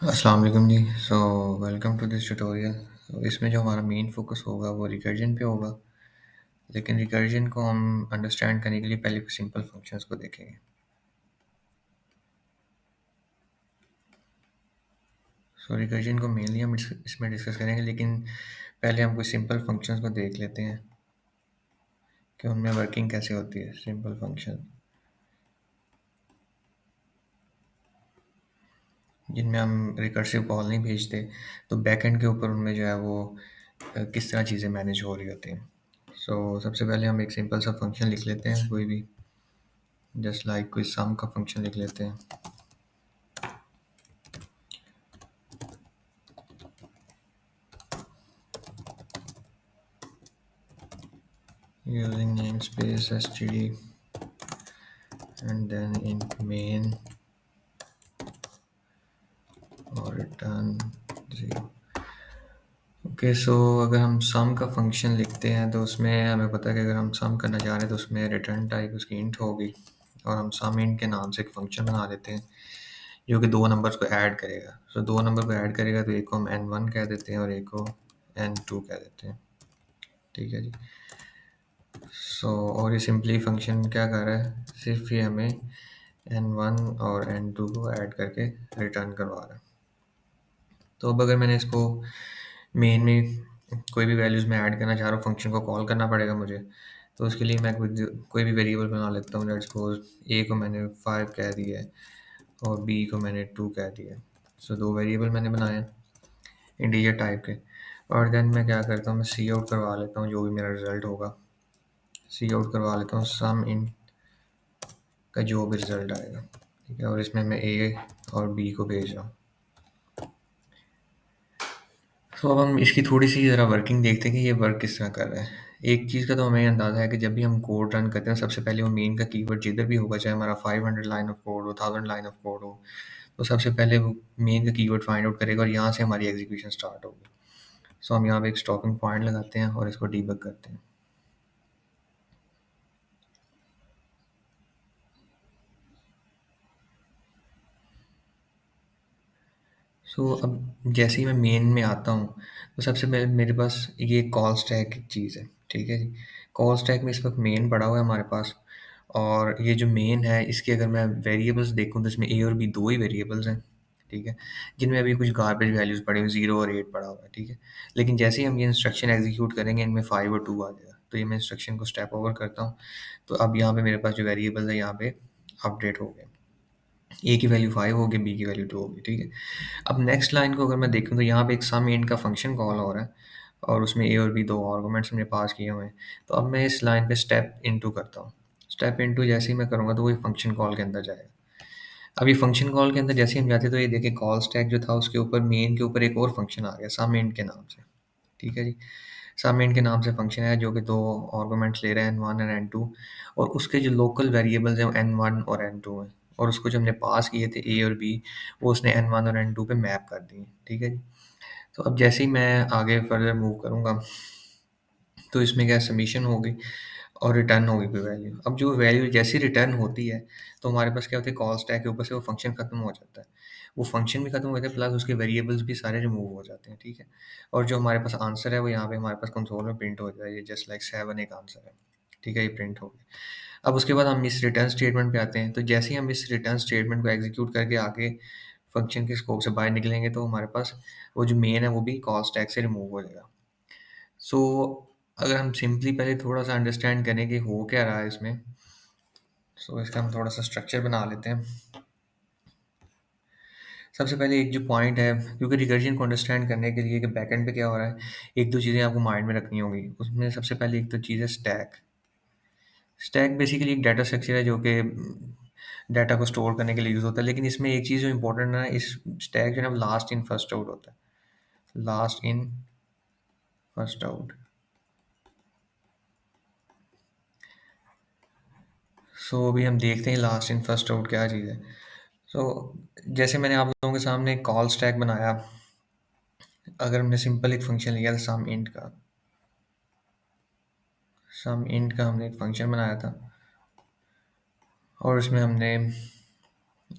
अस्सलाम वालेकुम जी। So welcome to this tutorial. इसमें जो हमारा मेन फोकस होगा वो रिकर्जन पे होगा। लेकिन रिकर्जन को हम अंडरस्टैंड करने के लिए पहले कुछ सिंपल फंक्शंस को देखेंगे। सो रिकर्जन को मेनली हम इसमें डिस्कस करेंगे, लेकिन पहले हम कुछ सिंपल फंक्शंस को देख लेते हैं कि उनमें वर्किंग कैसे होती है। सिंपल फंक्शन जिनमें हम रिकर्सिव कॉल नहीं भेजते, तो बैकएंड के ऊपर उनमें जो है वो किस तरह चीज़ें मैनेज हो रही होती हैं। सबसे पहले हम एक सिंपल सा फंक्शन लिख लेते हैं, कोई भी, जस्ट लाइक कोई सम का फंक्शन लिख लेते हैं। Using namespace std and then int main और return 0। ओके, सो अगर हम सम का फंक्शन लिखते हैं तो उसमें हमें पता है कि अगर हम सम करना चाह रहे हैं तो उसमें रिटर्न टाइप उसकी इंट होगी, और हम सम इंट के नाम से एक फंक्शन बना लेते हैं जो कि दो नंबर्स को ऐड करेगा। दो नंबर को ऐड करेगा तो एक को हम n1 कह देते हैं और एक को n2 कह देते हैं। ठीक है जी। और ये सिंपली फंक्शन क्या कर रहा है, सिर्फ ये हमें n1 और n2 को ऐड करके रिटर्न करवा रहा है। तो अब अगर मैंने इसको मेन में कोई भी वैल्यूज़ में ऐड करना चाह रहा हूँ, फंक्शन को कॉल करना पड़ेगा मुझे। तो उसके लिए मैं कोई भी वेरिएबल बना लेता हूँ। लेट्स सपोज ए को मैंने 5 कह दिया है और बी को मैंने 2 कह दिया है। दो वेरिएबल मैंने बनाए हैं इंटीजर टाइप के। और देन मैं क्या करता हूँ, मैं सी आउट करवा लेता हूँ जो भी मेरा रिजल्ट होगा। सी आउट करवा लेता हूँ सम इन का जो भी रिजल्ट आएगा। ठीक है, और इसमें मैं ए और बी को भेज रहा हूँ। अब हम इसकी थोड़ी सी ज़रा वर्किंग देखते हैं कि ये वर्क किस तरह कर रहा है। एक चीज़ का तो हमें अंदाज़ा है कि जब भी हम कोड रन करते हैं, सबसे पहले वो मेन का कीवर्ड जिधर भी होगा, चाहे हमारा 500 लाइन ऑफ कोड हो, 1000 लाइन ऑफ कोड हो, तो सबसे पहले वो मेन का कीवर्ड फाइंड आउट करेगा और यहाँ से हमारी एग्जीक्यूशन स्टार्ट होगी। हम यहाँ पे एक स्टॉपिंग पॉइंट लगाते हैं और इसको डीबग करते हैं। अब जैसे ही मैं मेन में आता हूँ, तो सबसे पहले मेरे पास ये कॉल स्टैक एक चीज़ है। ठीक है जी। कॉल स्टैक में इस वक्त मेन पड़ा हुआ है हमारे पास, और ये जो मेन है इसके अगर मैं वेरिएबल्स देखूँ तो इसमें ए और बी दो ही वेरिएबल्स हैं। ठीक है, जिनमें अभी कुछ गार्बेज वैल्यूज़ पड़े हुए, 0 और 8 पड़ा हुआ है। ठीक है, लेकिन जैसे ही हम ये इंस्ट्रक्शन एग्जीक्यूट करेंगे इनमें 5 और 2 आ जाएगा। तो ये मैं इंस्ट्रक्शन को स्टेप ओवर करता हूँ। तो अब यहाँ पे मेरे पास जो वेरिएबल है यहाँ पे अपडेट हो गए। ए की वैल्यू 5 होगी, बी की वैल्यू 2 होगी। ठीक है, अब नेक्स्ट लाइन को अगर मैं देखूँ तो यहाँ पे एक सम इंट का फंक्शन कॉल हो रहा है और उसमें ए और बी दो आर्गुमेंट्स हमने पास किए हुए हैं। तो अब मैं इस लाइन पे स्टेप इनटू करता हूँ। स्टेप इनटू जैसे ही मैं करूँगा तो वो फंक्शन कॉल के अंदर जाएगा। अब ये फंक्शन कॉल के अंदर जैसे ही हम जाते हैं तो ये देखिए कॉल स्टैक जो था उसके ऊपर मेन के ऊपर एक और फंक्शन आ गया सम इंट के नाम से। ठीक है जी। सम इंट के नाम से फंक्शन है जो कि दो आर्गुमेंट्स ले रहे हैं n1 और n2, और उसके जो लोकल वेरिएबल्स हैं वो n1 और n2 हैं, और उसको जो हमने पास किए थे ए और बी वो उसने n1 और n2 पे मैप कर दिए। ठीक है जी। तो अब जैसे ही मैं आगे फर्दर मूव करूँगा तो इसमें क्या सबमिशन होगी और रिटर्न होगी कोई वैल्यू। अब जो वैल्यू जैसी रिटर्न होती है तो हमारे पास क्या होता है, कॉल स्टैक के ऊपर से वो फंक्शन खत्म हो जाता है। वो फंक्शन भी खत्म हो जाता है प्लस उसके वेरिएबल्स भी सारे रिमूव हो जाते हैं। ठीक है, और जो हमारे पास आंसर है वो यहाँ पे हमारे पास कंसोल में प्रिंट हो जाएगा, जस्ट लाइक 7 एक आंसर है। ठीक है, ये प्रिंट हो गया। अब उसके बाद हम इस रिटर्न स्टेटमेंट पे आते हैं। तो जैसे ही हम इस रिटर्न स्टेटमेंट को एग्जीक्यूट करके आगे फंक्शन के स्कोप से बाहर निकलेंगे तो हमारे पास वो जो मेन है वो भी कॉल स्टैक से रिमूव हो जाएगा। सो अगर हम सिंपली पहले थोड़ा-सा अंडरस्टैंड करें कि हो क्या रहा है इसमें, इसका हम थोड़ा-सा स्ट्रक्चर बना लेते हैं। सबसे पहले एक जो पॉइंट है, क्योंकि रिकर्जन को अंडरस्टैंड करने के लिए कि बैकएंड पे क्या हो रहा है, 1-2 चीज़ें आपको माइंड में रखनी होंगी। उसमें सबसे पहले एक तो चीज़ है स्टैक। स्टैक बेसिकली एक डाटा स्ट्रक्चर है जो कि डाटा को स्टोर करने के लिए यूज़ होता है, लेकिन इसमें एक चीज़ जो इम्पोर्टेंट है, इस स्टैक जो है ना लास्ट इन फर्स्ट आउट होता है। Last in first out. अभी हम देखते हैं लास्ट इन फर्स्ट आउट क्या चीज़ है। सो जैसे मैंने आप लोगों के सामने एक कॉल स्टैक बनाया, अगर हमने सिंपल एक फंक्शन लिया था सम इंट का हमने एक फंक्शन बनाया था और उसमें हमने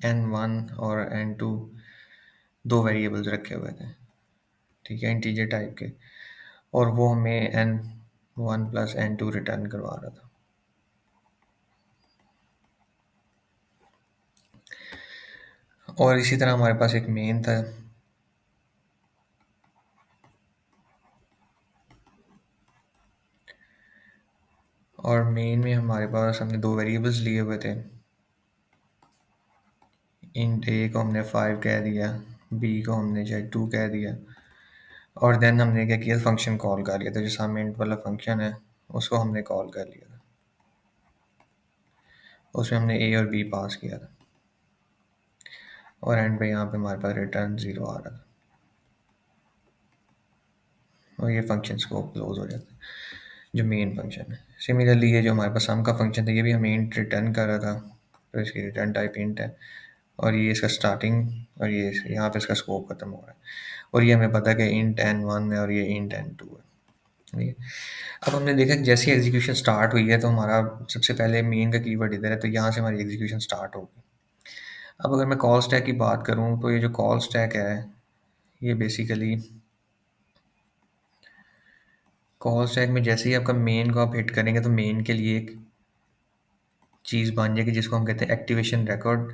n1 और n2 दो वेरिएबल्स रखे हुए थे, ठीक है, इंटीजर टाइप के, और वो हमें n1 प्लस n2 रिटर्न करवा रहा था। और इसी तरह हमारे पास एक मेन था, और मेन में हमारे पास हमने दो वेरिएबल्स लिए हुए थे। इंट ए को हमने 5 कह दिया, बी को हमने जो 2 कह दिया, और देन हमने क्या किया, फंक्शन कॉल कर लिया था, जो सामने इंट वाला फंक्शन है उसको हमने कॉल कर लिया था, उसमें हमने ए और बी पास किया था, और एंड पे यहाँ पे हमारे पास रिटर्न 0 आ रहा था, और ये फंक्शन स्कोप क्लोज हो जाता है, जो मेन फंक्शन है। सिमिलरली ये जो हमारे पास सम का फंक्शन था, ये भी हमें इंट रिटर्न कर रहा था, तो इसकी रिटर्न टाइप इंट है, और ये इसका स्टार्टिंग, और ये यहाँ पे इसका स्कोप खत्म हो रहा है, और ये हमें पता है कि इंट n1 है और ये इंट n2 है, ठीक है। अब हमने देखा कि जैसे ही एग्जीक्यूशन स्टार्ट हुई है तो हमारा सबसे पहले मेन का कीवर्ड इधर है, तो यहाँ से हमारी एग्जीक्यूशन स्टार्ट होगी। अब अगर मैं कॉल स्टैक की बात करूँ तो ये जो कॉल स्टैक है, ये बेसिकली कॉल स्टैक में जैसे ही आपका मेन को आप हिट करेंगे तो मेन के लिए एक चीज़ बन जाएगी जिसको हम कहते हैं एक्टिवेशन रिकॉर्ड,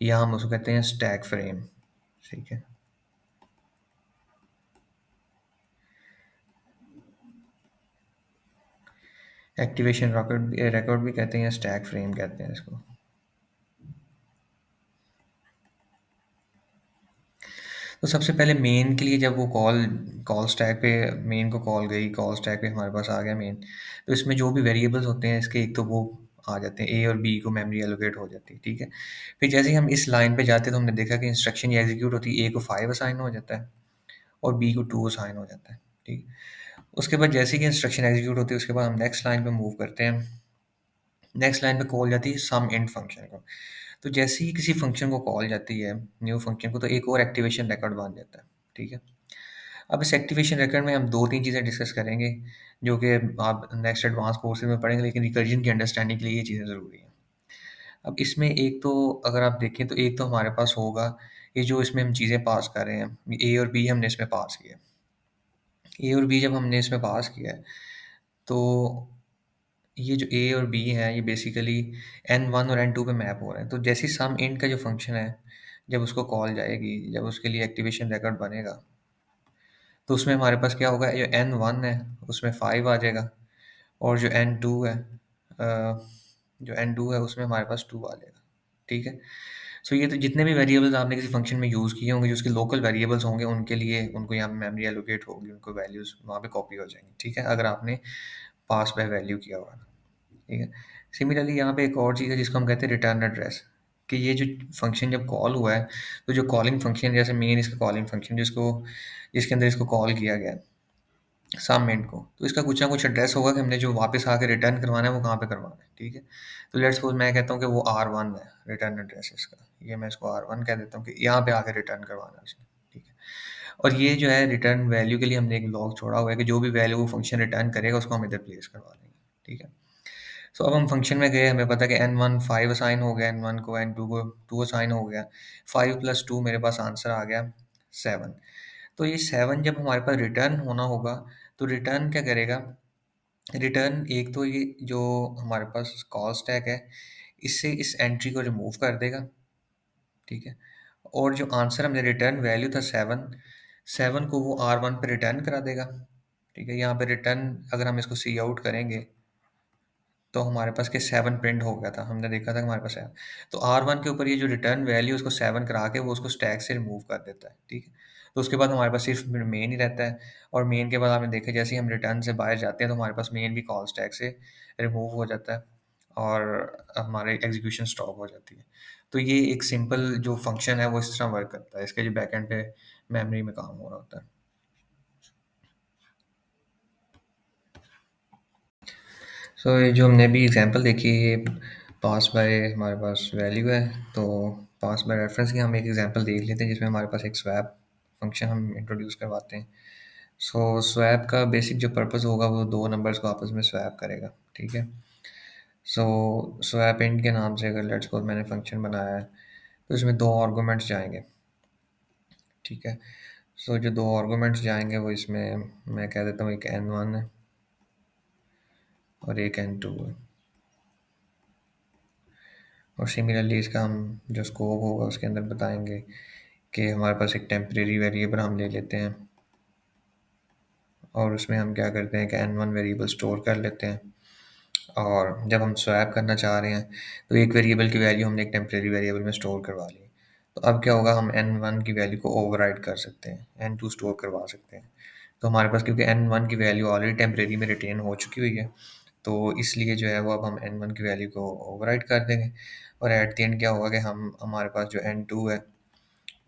या हम उसको कहते हैं स्टैक फ्रेम, ठीक है। एक्टिवेशन रिकॉर्ड भी कहते हैं, स्टैक फ्रेम कहते हैं इसको। तो सबसे पहले मेन के लिए जब वो कॉल कॉल स्टैक पे मेन को कॉल गई, कॉल स्टैक पे हमारे पास आ गया मेन, तो इसमें जो भी वेरिएबल्स होते हैं इसके, एक तो वो आ जाते हैं, ए और बी को मेमोरी एलोकेट हो जाती है, ठीक है। फिर जैसे ही हम इस लाइन पे जाते हैं तो हमने देखा कि इंस्ट्रक्शन ये एग्जीक्यूट होती है, ए को 5 असाइन हो जाता है और बी को 2 असाइन हो जाता है, ठीक है। उसके बाद जैसे ही इंस्ट्रक्शन एग्जीक्यूट होती है उसके बाद हम नेक्स्ट लाइन पे मूव करते हैं। नेक्स्ट लाइन पे कॉल जाती है सम इंट फंक्शन को। तो जैसे ही किसी फंक्शन को कॉल जाती है, न्यू फंक्शन को, तो एक और एक्टिवेशन रिकॉर्ड बन जाता है, ठीक है। अब इस एक्टिवेशन रिकॉर्ड में हम 2-3 चीज़ें डिस्कस करेंगे, जो कि आप नेक्स्ट एडवांस कोर्सेज़ में पढ़ेंगे, लेकिन रिकर्जन की अंडरस्टैंडिंग के लिए ये चीज़ें ज़रूरी हैं। अब इसमें एक तो अगर आप देखें तो एक तो हमारे पास होगा, ये जो इसमें हम चीज़ें पास कर रहे हैं, ए और बी हमने इसमें पास किया है। ए और बी जब हमने इसमें पास किया है, तो ये जो ए और बी हैं ये बेसिकली n1 और n2 पे मैप हो रहे हैं। तो जैसे ही सम इंट का जो फंक्शन है, जब उसको कॉल जाएगी, जब उसके लिए एक्टिवेशन रिकॉर्ड बनेगा, तो उसमें हमारे पास क्या होगा, जो n1 है उसमें 5 आ जाएगा, और जो n2 है उसमें हमारे पास 2 आ जाएगा, ठीक है। सो ये तो जितने भी वेरिएबल्स आपने किसी फंक्शन में यूज़ किए होंगे, जो उसके लोकल वेरिएबल्स होंगे, उनके लिए उनको यहाँ पे मेमोरी एलोकेट होगी, उनको वैल्यूज़ वहाँ पे कॉपी हो जाएंगी, ठीक है, अगर आपने पास बाय वैल्यू किया हुआ है, ठीक है। सिमिलरली यहाँ पे एक और चीज़ है जिसको हम कहते हैं रिटर्न एड्रेस, कि ये जो फंक्शन जब कॉल हुआ है, तो जो कॉलिंग फंक्शन, जैसे मेन इसका कॉलिंग फंक्शन जिसको जिसके अंदर इसको कॉल किया गया है सबमिट को, तो इसका कुछ ना कुछ एड्रेस होगा कि हमने जो वापस आके रिटर्न करवाना है वो कहाँ पे करवाना है, ठीक है। तो लेट्स सपोज मैं कहता हूँ कि वो R1 है रिटर्न एड्रेस इसका, ये मैं इसको R1 कह देता हूँ कि यहाँ पे आके रिटर्न करवाना है उसने, ठीक है। और ये जो है रिटर्न वैल्यू के लिए हमने एक ब्लॉक छोड़ा हुआ है कि जो भी वैल्यू वो फंक्शन रिटर्न करेगा उसको हम इधर प्लेस करवा देंगे, ठीक है। सो अब हम फंक्शन में गए, हमें पता है कि n1 5 असाइन हो गया, n1 को, n2 को 2 असाइन हो गया, 5 प्लस 2 मेरे पास आंसर आ गया 7। तो ये 7 जब हमारे पास रिटर्न होना होगा, तो रिटर्न क्या करेगा, रिटर्न एक तो ये जो हमारे पास कॉल स्टैक है, इससे इस एंट्री को रिमूव कर देगा, ठीक है। और जो आंसर हमने रिटर्न वैल्यू था 7, 7 को वो R1 पे रिटर्न करा देगा, ठीक है। यहाँ पे रिटर्न अगर हम इसको सी आउट करेंगे तो हमारे पास के 7 प्रिंट हो गया था, हमने देखा था कि हमारे पास 7, तो R1 के ऊपर ये जो रिटर्न वैल्यू उसको 7 करा के वो उसको स्टैक से रिमूव कर देता है, ठीक है। तो उसके बाद हमारे पास सिर्फ मेन ही रहता है, और मेन के बाद आपने देखा जैसे ही हम रिटर्न से बाहर जाते हैं तो हमारे पास मेन भी कॉल स्टैक से रिमूव हो जाता है, और हमारे एग्जीक्यूशन स्टॉप हो जाती है। तो ये एक सिंपल जो फंक्शन है वो इस तरह वर्क करता है, इसके जो बैकएंड पे मेमोरी में काम हो रहा होता है। सो ये जो हमने अभी एग्जांपल देखी है, ये पास बाय हमारे पास वैल्यू है, तो पास बाय रेफरेंस की हम एक एग्जांपल देख लेते हैं जिसमें हमारे पास एक स्वैप फंक्शन हम इंट्रोड्यूस करवाते हैं। सो स्वैप का बेसिक जो पर्पस होगा वो दो नंबर्स को आपस में स्वैप करेगा, ठीक है। सो स्वैप इंट के नाम से अगर लेट्स सपोज मैंने फंक्शन बनाया है, तो इसमें दो आर्गुमेंट्स जाएंगे, ठीक है। सो जो 2 आर्गुमेंट्स जाएँगे वो इसमें मैं कह देता हूँ एक n1 है और एक n2 है। और सिमिलरली इसका हम जो स्कोप होगा उसके अंदर बताएँगे कि हमारे पास एक टेम्परेरी वेरिएबल हम ले लेते हैं और उसमें हम क्या करते हैं कि n1 वेरिएबल स्टोर कर लेते हैं। और जब हम स्वैप करना चाह रहे हैं तो एक वेरिएबल की वैल्यू हमने एक टेम्परेरी वेरिएबल में स्टोर करवा ली। तो अब क्या होगा, हम n1 की वैल्यू को ओवरराइड कर सकते हैं, n2 स्टोर करवा सकते हैं। तो हमारे पास क्योंकि n1 की वैल्यू ऑलरेडी टेम्परेरी में रिटेन हो चुकी हुई है, तो इसलिए जो है वो अब हम n1 की वैल्यू को ओवरराइड कर देंगे। और एट द एंड क्या होगा कि हम हमारे पास जो n2 है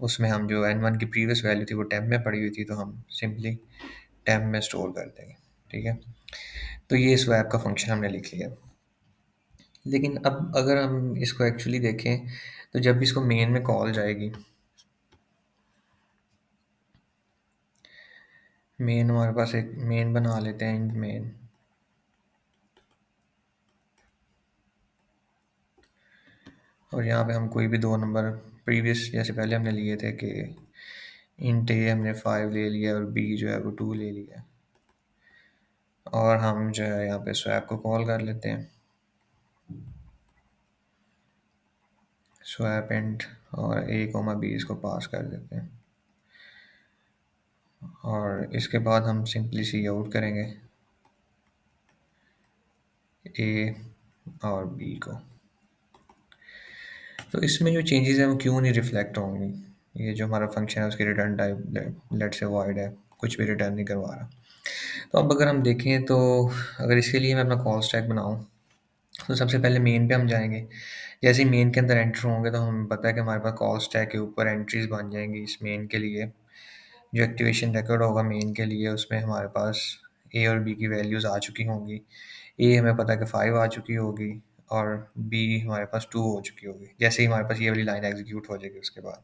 उसमें हम जो n1 की प्रीवियस वैल्यू थी वो टेम्प में पड़ी हुई थी, तो हम सिंपली टेम्प में स्टोर कर देंगे। ठीक है। तो ये स्वैप का फंक्शन हमने लिख लिया। लेकिन अब अगर हम इसको एक्चुअली देखें तो जब भी इसको मेन में कॉल जाएगी, मेन हमारे पास एक मेन बना लेते हैं, इंट मेन। और यहाँ पे हम कोई भी 2 नंबर प्रीवियस जैसे पहले हमने लिए थे कि इंट ए हमने 5 ले लिया और बी जो है वो 2 ले लिया। और हम जो है यहाँ पे स्वैप को कॉल कर लेते हैं, स्वैप इंट, और ए कोमा बी इसको पास कर देते हैं। और इसके बाद हम सिंपली सी आउट करेंगे ए और बी को। तो इसमें जो चेंजेस हैं वो क्यों नहीं रिफ्लेक्ट होंगी? ये जो हमारा फंक्शन है उसकी रिटर्न टाइप लेट से वॉइड है, कुछ भी रिटर्न नहीं करवा रहा। तो अब अगर हम देखें तो अगर इसके लिए मैं अपना कॉल स्टैक बनाऊँ तो सबसे पहले मेन पे हम जाएंगे। जैसे ही मेन के अंदर एंटर होंगे तो हमें पता है कि हमारे पास कॉल स्टैक के ऊपर एंट्रीज बन जाएंगी इस मेन के लिए। जो एक्टिवेशन रिकॉर्ड होगा मेन के लिए उसमें हमारे पास ए और बी की वैल्यूज़ आ चुकी होंगी। ए हमें पता है कि 5 आ चुकी होगी और बी हमारे पास 2 हो चुकी होगी। जैसे ही हमारे पास ये वाली लाइन एग्जीक्यूट हो जाएगी उसके बाद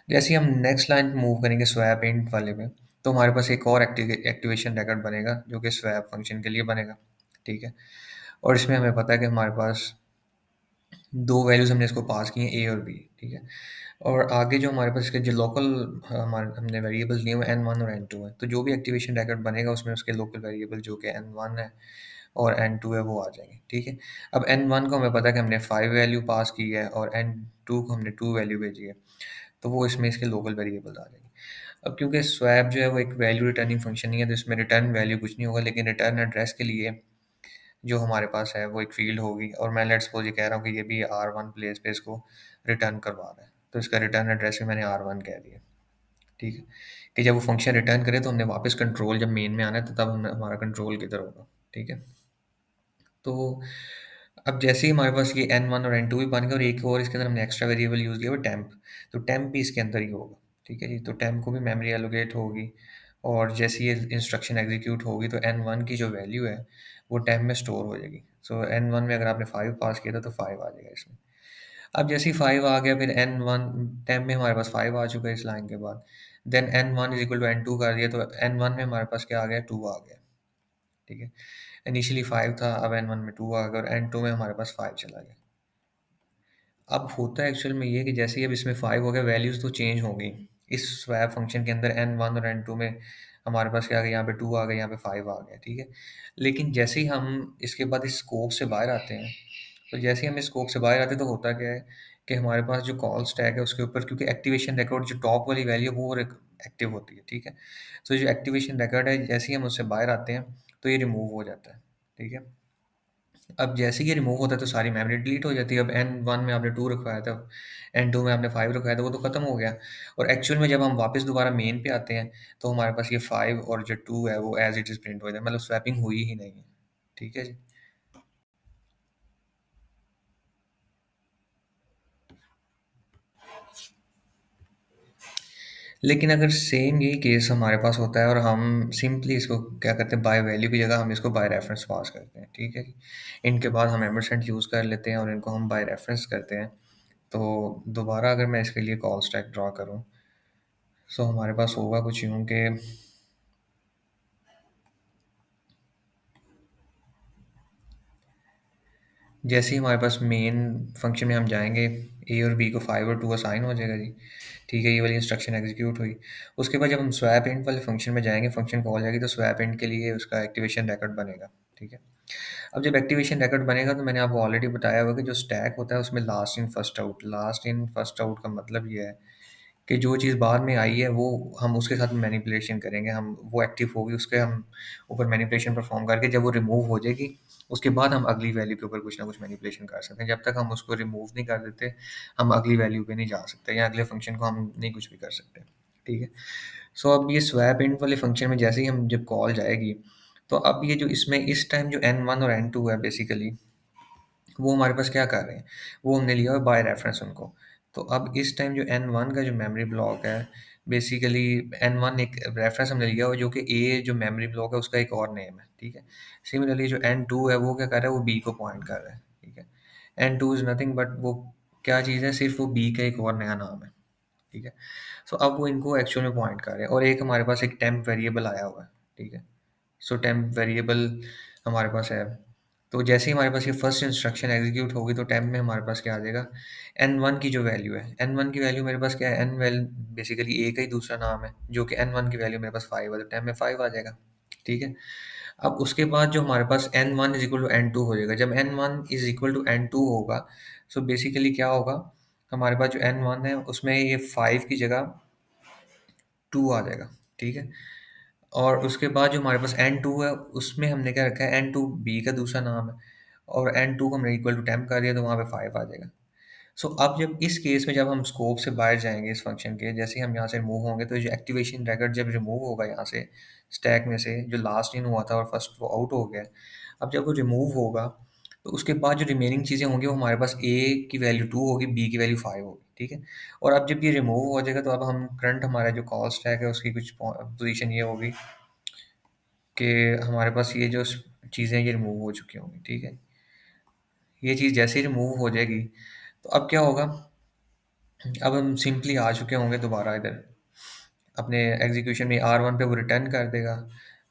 जैसे ही हम नेक्स्ट लाइन पे मूव करेंगे स्वैप इंट वाले में, तो हमारे पास एक और एक्टिवेशन रिकॉर्ड बनेगा जो कि स्वैप फंक्शन के लिए बनेगा। ठीक है। और इसमें हमें पता है कि हमारे पास 2 वैल्यूज़ हमने इसको पास की हैं ए और बी। ठीक है। और आगे जो हमारे पास इसके जो लोकल हमारे हमने वेरिएबल्स लिए हुए हैं n1 और n2 है, तो जो भी एक्टिवेशन रिकॉर्ड बनेगा उसमें उसके लोकल वेरिएबल जो कि n1 है और n2 है वो आ जाएंगे। ठीक है। अब n1 को हमें पता है कि हमने 5 वैल्यू पास की है और n2 को हमने 2 वैल्यू भेजी है, तो वो इसमें इसके लोकल वेरिएबल्स आ जाएंगे। अब क्योंकि स्वैप जो है वो एक वैल्यू रिटर्निंग फंक्शन नहीं है, तो इसमें रिटर्न वैल्यू कुछ नहीं होगा, लेकिन रिटर्न एड्रेस के लिए जो हमारे पास है वो एक फ़ील्ड होगी। और मैं लेट्स सपोज़ ये कह रहा हूँ कि ये भी R1 प्लेस पे इसको रिटर्न करवा रहा है, तो इसका रिटर्न एड्रेस भी मैंने R1 कह दिया। ठीक है। कि जब वो फंक्शन रिटर्न करे तो हमने वापस कंट्रोल जब मेन में आना है तो तब हमारा कंट्रोल किधर होगा। ठीक है। तो अब जैसे ही हमारे पास ये n1 और n2 भी बन गए और एक और इसके अंदर हमने एक्स्ट्रा वेरिएबल यूज़ किया वो टेम्प, तो टेम्प भी इसके अंदर ही होगा। ठीक है जी। तो टेम्प को भी मेमोरी एलोकेट होगी और जैसे ये इंस्ट्रक्शन एग्जीक्यूट होगी तो n1 की जो वैल्यू है वो टेम्प में स्टोर हो जाएगी। सो n1 में अगर आपने 5 पास किया था तो 5 आ जाएगा इसमें। अब जैसे ही 5 आ गया फिर n1 टेम्प में हमारे पास 5 आ चुका है इस लाइन के बाद। Then n1 is equal to n2 कर दिया तो n1 में हमारे पास क्या आ गया, 2 आ गया। ठीक है। इनिशियली 5 था, अब n1 में 2 आ गया और n2 में हमारे पास 5 चला गया। अब होता है एक्चुअल में ये कि जैसे ही अब इसमें 5 हो गया वैल्यूज़ तो चेंज हो गई। इस स्वैप फंक्शन के अंदर n1 और n2 में हमारे पास क्या आ गया, यहाँ पे 2 आ गया, यहाँ पे 5 आ गया। ठीक है। लेकिन जैसे ही हम इसके बाद इस स्कोप से बाहर आते हैं, तो जैसे ही हम इस स्कोप से बाहर आते हैं तो होता क्या है कि हमारे पास जो कॉल स्टैक है उसके ऊपर क्योंकि एक्टिवेशन रिकॉर्ड जो टॉप वाली वैल्यू है वो एक्टिव होती है। ठीक है। तो जो एक्टिवेशन रिकॉर्ड है जैसे ही हम उससे बाहर आते हैं तो ये रिमूव हो जाता है। ठीक है। अब जैसे ही ये रिमूव होता है तो सारी मेमोरी डिलीट हो जाती है। अब n1 में आपने 2 रखवाया था, n2 में आपने 5 रखवाया था, वो तो ख़त्म हो गया। और एक्चुअल में जब हम वापस दोबारा मेन पे आते हैं तो हमारे पास ये 5 और जो 2 है वो एज़ इट इज़ प्रिंट हो जाता है, मतलब स्वैपिंग हुई ही नहीं है। ठीक है जी। लेकिन अगर सेम यही केस हमारे पास होता है और हम सिंपली इसको क्या करते हैं, बाय वैल्यू की जगह हम इसको बाय रेफरेंस पास करते हैं। ठीक है जी। इनके बाद हम एम्परसेंड यूज़ कर लेते हैं और इनको हम बाय रेफरेंस करते हैं। तो दोबारा अगर मैं इसके लिए कॉल स्टैक ड्रा करूँ, सो हमारे पास होगा कुछ यूँ कि जैसे ही हमारे पास मेन फंक्शन में हम जाएँगे, ए और बी को 5 और 2 असाइन हो जाएगा जी। ठीक है, ये वाली इंस्ट्रक्शन एग्ज़ीक्यूट हुई। उसके बाद जब हम स्वैप इंट वाले फंक्शन में जाएँगे, फंक्शन कॉल जाएगी तो स्वैप इंट के लिए उसका एक्टिवेशन रिकॉर्ड बनेगा। ठीक है। अब जब एक्टिवेशन रिकॉर्ड बनेगा तो मैंने आपको ऑलरेडी बताया हुआ कि जो स्टैक होता है उसमें लास्ट इन फर्स्ट आउट का मतलब ये है कि जो चीज़ बाद में आई है वो हम उसके साथ मैनिपुलेशन करेंगे, हम वो एक्टिव होगी उसके हम ऊपर मैनिपुलेशन परफॉर्म करके जब वो रिमूव हो जाएगी उसके बाद हम अगली वैल्यू के ऊपर कुछ ना कुछ मैनिपुलेशन कर सकते हैं। जब तक हम उसको रिमूव नहीं कर देते हम अगली वैल्यू पे नहीं जा सकते या अगले फंक्शन को हम नहीं कुछ भी कर सकते। ठीक है। सो अब ये स्वैप इंट वाले फंक्शन में जैसे ही हम जब कॉल जाएगी तो अब ये जो इसमें इस टाइम जो n1 और n2 है बेसिकली वो हमारे पास क्या कर रहे हैं, वो हमने लिया हुआ बाय रेफ़रेंस उनको। तो अब इस टाइम जो n1 का जो मेमोरी ब्लॉक है, बेसिकली n1 एक रेफ़रेंस हमने लिया हुआ है जो कि a जो मेमोरी ब्लॉक है उसका एक और नेम है, ठीक है? सिमिलरली जो n2 है वो क्या कर रहा है, वो b को पॉइंट कर रहा है, ठीक है? n2 इज़ नथिंग बट वो क्या चीज़ है, सिर्फ़ वो b का एक और नया नाम है, ठीक है? सो अब वो इनको एक्चुअल में पॉइंट कर रहे हैं और एक हमारे पास एक टेम्प वेरिएबल आया हुआ है, ठीक है? सो टेम्प वेरिएबल हमारे पास है। तो जैसे ही हमारे पास ये फर्स्ट इंस्ट्रक्शन एग्जीक्यूट होगी तो टेम्प में हमारे पास क्या आ जाएगा, n1 की जो वैल्यू है, n1 की वैल्यू मेरे पास क्या है, n वेल बेसिकली a का ही दूसरा नाम है जो कि n1 की वैल्यू मेरे पास 5 है, तो टेम्प में 5 आ जाएगा, ठीक है। अब उसके बाद जो हमारे पास n1 is equal to n2 हो जाएगा, जब n1 is equal to n2 होगा सो बेसिकली क्या होगा, हमारे पास जो n1 है उसमें ये 5 की जगह 2 आ जाएगा, ठीक है। और उसके बाद जो हमारे पास n2 है उसमें हमने क्या रखा है, n2 b का दूसरा नाम है और n2 को हमने इक्वल टू टेम्प कर दिया तो वहाँ पे 5 आ जाएगा। सो अब जब इस केस में जब हम स्कोप से बाहर जाएंगे इस फंक्शन के, जैसे ही हम यहाँ से रिमूव होंगे तो जो एक्टिवेशन रिकॉर्ड जब रिमूव होगा यहाँ से स्टैक में से जो लास्ट इन हुआ था और फर्स्ट वो आउट हो गया, अब जब वो रिमूव होगा तो उसके बाद जो रिमेनिंग चीज़ें होंगी वो हमारे पास a की वैल्यू 2 होगी, b की वैल्यू 5 होगी, ठीक है। और अब जब ये रिमूव हो जाएगा तो अब हम करंट हमारा जो कॉल स्टैक है उसकी कुछ पोजीशन ये होगी कि हमारे पास ये जो चीज़ें ये रिमूव हो चुकी होंगी, ठीक है। ये चीज़ जैसे ही रिमूव हो जाएगी तो अब क्या होगा, अब हम सिंपली आ चुके होंगे दोबारा इधर अपने एग्जीक्यूशन में, R1 पे वो रिटर्न कर देगा।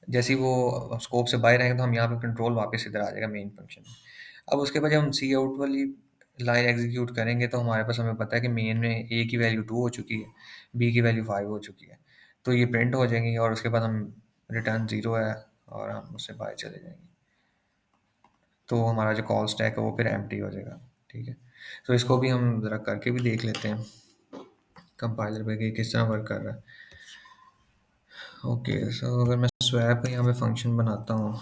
जैसे ही वो स्कोप से बाहर आएंगे तो हम यहाँ पे कंट्रोल वापस इधर आ जाएगा मेन फंक्शन में। अब उसके बाद जब हम सी आउट वाली लाइन एग्जीक्यूट करेंगे तो हमारे पास हमें पता है कि मेन में ए की वैल्यू 2 हो चुकी है, बी की वैल्यू 5 हो चुकी है। तो ये प्रिंट हो जाएंगी और उसके बाद हम रिटर्न 0 है और हम उससे बाहर चले जाएंगे। तो हमारा जो कॉल स्टैक है वो फिर एम्प्टी हो जाएगा, ठीक है। तो इसको भी हम ज़रा करके भी देख लेते हैं कंपाइलर पे कि किस तरह वर्क कर रहा है। ओके, सो अगर मैं स्वैप यहाँ पे फंक्शन बनाता हूँ,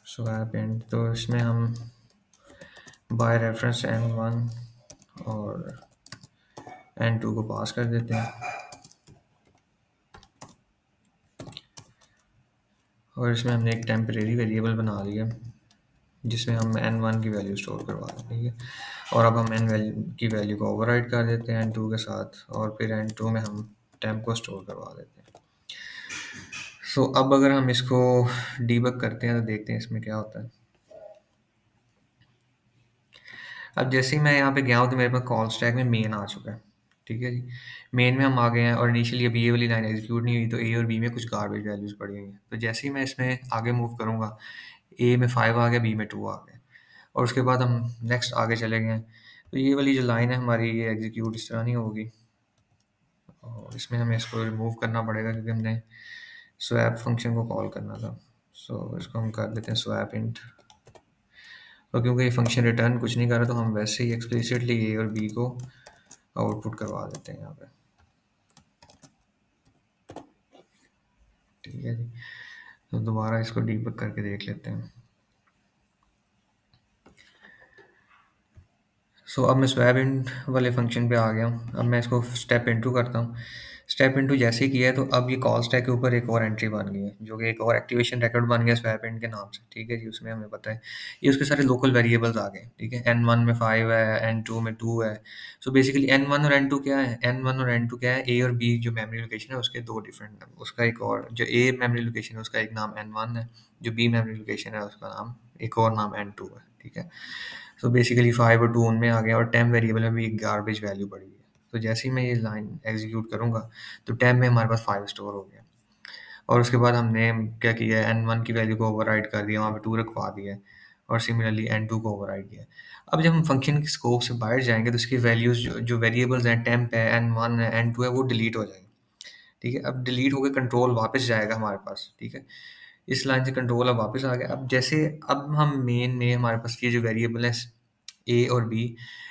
स्वैप इंट, तो इसमें हम बाय रेफरेंस n1 और n2 को पास कर देते हैं और इसमें हमने एक टेम्परेरी वेरिएबल बना लिया जिसमें हम n1 की वैल्यू स्टोर करवा दें, ठीक है। और अब हम n वैल्यू की वैल्यू को ओवरराइट कर देते हैं n2 के साथ और फिर n2 में हम टेम्प को स्टोर करवा देते हैं। सो अब अगर हम इसको डीबग करते हैं तो देखते हैं इसमें क्या होता है। अब जैसे ही मैं यहाँ पे गया हूँ तो मेरे पास कॉल स्टैक में मेन आ चुका है, ठीक है जी। मेन में हम आ गए हैं और इनिशियली अभी ये वाली लाइन एग्जीक्यूट नहीं हुई तो ए और बी में कुछ गार्बेज वैल्यूज़ पड़ी हुई हैं। तो जैसे ही मैं इसमें आगे मूव करूँगा, ए में 5 आ गया, बी में 2 आ गया और उसके बाद हम नेक्स्ट आगे चले गए हैं। तो ये वाली जो लाइन है हमारी ये एग्जीक्यूट इस तरह नहीं होगी और इसमें हमें इसको रिमूव करना पड़ेगा क्योंकि हमने स्वैप फंक्शन को कॉल करना था। सो इसको हम कर देते हैं स्वैप इंट और क्योंकि ये फंक्शन रिटर्न कुछ नहीं कर रहा तो हम वैसे ही एक्सप्लिसिटली ए और बी को आउटपुट करवा देते हैं यहाँ पे, ठीक है जी। तो दोबारा इसको डीबग करके देख लेते हैं। सो अब मैं स्वैप इंट वाले फंक्शन पे आ गया हूँ। अब मैं इसको स्टेप इनटू करता हूँ। स्टेप इनटू जैसे ही किया है तो अब ये कॉल स्टैक के ऊपर एक और एंट्री बन गई है जो कि एक और एक्टिवेशन रिकॉर्ड बन गया स्वैप इंट के नाम से, ठीक है जी। उसमें हमें पता है ये उसके सारे लोकल वेरिएबल्स आ गए, ठीक है। n1 में 5 है, n2 में 2 है। सो बेसिकली n1 और n2 क्या है, n1 और n2 क्या है, ए और बी जो मेमोरी लोकेशन है उसके दो डिफरेंट, उसका एक और जो ए मेमोरी लोकेशन है उसका एक नाम n1 है, जो बी मेमोरी लोकेशन है उसका नाम एक और नाम n2 है, ठीक है। सो बेसिकली 5 और 2 उनमें आ गया और टेम्प वेरिएबल में भी एक गार्बेज वैल्यू पड़ी हुई है। तो जैसे ही मैं ये लाइन एग्जीक्यूट करूँगा तो टेम्प में हमारे पास 5 स्टोर हो गया और उसके बाद हमने क्या किया है, n1 की वैल्यू को ओवरराइड कर दिया, वहाँ पे 2 रखवा दिया है और सिमिलरली n2 को ओवरराइड किया है। अब जब हम फंक्शन के स्कोप से बाहर जाएँगे तो उसकी वैल्यूज़ जो जो वेरिएबल्स हैं, टेम्प है, n1 है, n2 है, वो डिलीट हो जाएँगे। ठीक है? अब डिलीट होके कंट्रोल वापस जाएगा हमारे पास, ठीक है? इस लाइन से कंट्रोल अब वापस आ गया। अब जैसे अब हम मेन में हमारे पास ये जो वेरिएबल है ए और बी,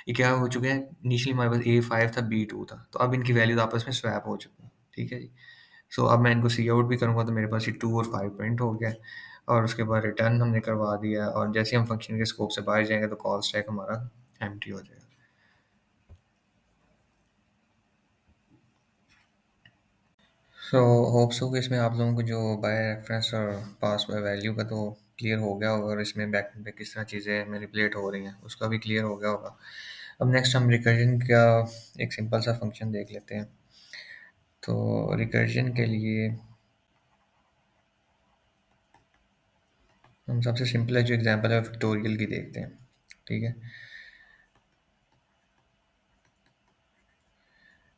ये क्या हो चुके हैं, इनिशियली हमारे पास ए 5 था, बी 2 था, तो अब इनकी वैल्यूज आपस में स्वैप हो चुकी हैं। ठीक है जी। सो अब मैं इनको सी आउट भी करूंगा तो मेरे पास ये 2 और 5 प्रिंट हो गया है, और उसके बाद रिटर्न हमने करवा दिया, और जैसे हम फंक्शन के स्कोप से बाहर जाएंगे तो कॉल स्टैक हमारा एम्प्टी हो जाएगा। सो होप सो कि इसमें आप लोगों को जो बाय रेफरेंस और पास बाय वैल्यू का तो क्लियर हो गया होगा, और इसमें बैक पे किस तरह चीज़ें मैनिपुलेट हो रही हैं उसका भी क्लियर हो गया होगा। अब नेक्स्ट हम रिकर्जन का एक सिंपल सा फंक्शन देख लेते हैं। तो रिकर्जन के लिए हम सबसे सिंपल है जो एग्जांपल है फैक्टोरियल की देखते हैं। ठीक है।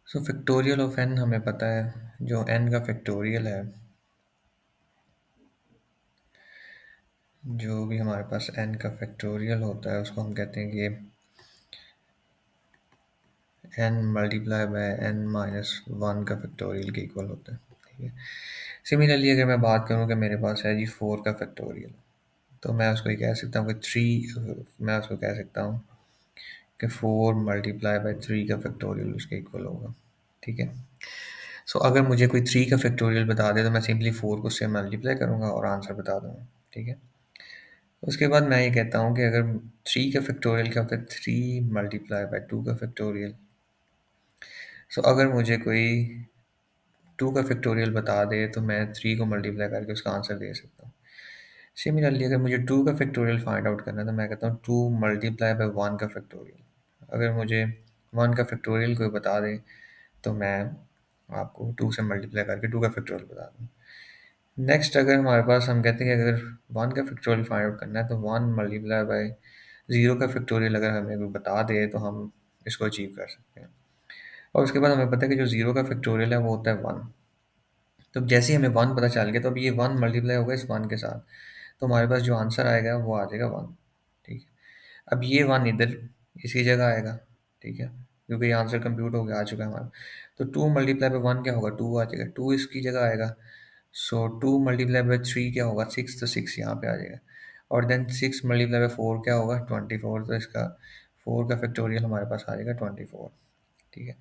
सो फैक्टोरियल ऑफ एन हमें पता है, जो एन का फैक्टोरियल है, जो भी हमारे पास एन का फैक्टोरियल होता है उसको हम कहते हैं कि n multiply by n minus one का फैक्टोरियल के इक्वल होता है। ठीक है। सिमिलरली अगर मैं बात करूँ कि मेरे पास है जी 4 का फैक्टोरियल, तो मैं उसको ये कह सकता हूँ कि 3, मैं उसको कह सकता हूँ कि 4 मल्टीप्लाई बाय 3 का फैक्टोरियल उसके इक्वल होगा। ठीक है। सो अगर मुझे कोई 3 का फैक्टोरियल बता दे तो मैं सिंपली 4 को उससे मल्टीप्लाई करूँगा और आंसर बता दूँगा। ठीक है। उसके बाद मैं ये कहता हूँ कि अगर 3 का फैक्टोरियल क्या होता है, 3 मल्टीप्लाई बाय 2 का फैक्टोरियल। सो अगर मुझे कोई 2 का फैक्टोरियल बता दे तो मैं 3 को मल्टीप्लाई करके उसका आंसर दे सकता हूँ। सिमिलरली अगर मुझे 2 का फैक्टोरियल फाइंड आउट करना है तो मैं कहता हूँ 2 मल्टीप्लाई बाय 1 का फैक्टोरियल। अगर मुझे 1 का फैक्टोरियल कोई बता दे तो मैं आपको 2 से मल्टीप्लाई करके 2 का फैक्टोरियल बता दूँ। नेक्स्ट अगर हमारे पास हम कहते हैं कि अगर 1 का फैक्टोरियल फाइंड आउट करना है तो 1 मल्टीप्लाई बाय 0 का फैक्टोरियल अगर हमें कोई बता दे तो हम इसको अचीव कर सकते हैं। और उसके बाद हमें पता है कि जो 0 का फैक्टोरियल है वो होता है 1। तो जैसे ही हमें 1 पता चल गया तो अब ये 1 मल्टीप्लाई होगा इस 1 के साथ, तो हमारे पास जो आंसर आएगा वो आ जाएगा 1। ठीक है। अब ये 1 इधर इसी जगह आएगा। ठीक है। क्योंकि ये आंसर कंप्यूट हो गया, आ चुका है हमारा। तो 2 मल्टीप्लाई बाय 1 क्या होगा, 2 आ जाएगा, 2 इसकी जगह आएगा। सो 2 मल्टीप्लाई बाय 3 क्या होगा, 6, तो 6 यहाँ पे आ जाएगा। और देन 6 मल्टीप्लाई बाय 4 क्या होगा, 24, तो इसका 4 का फैक्टोरियल हमारे पास आ जाएगा 24। ठीक है।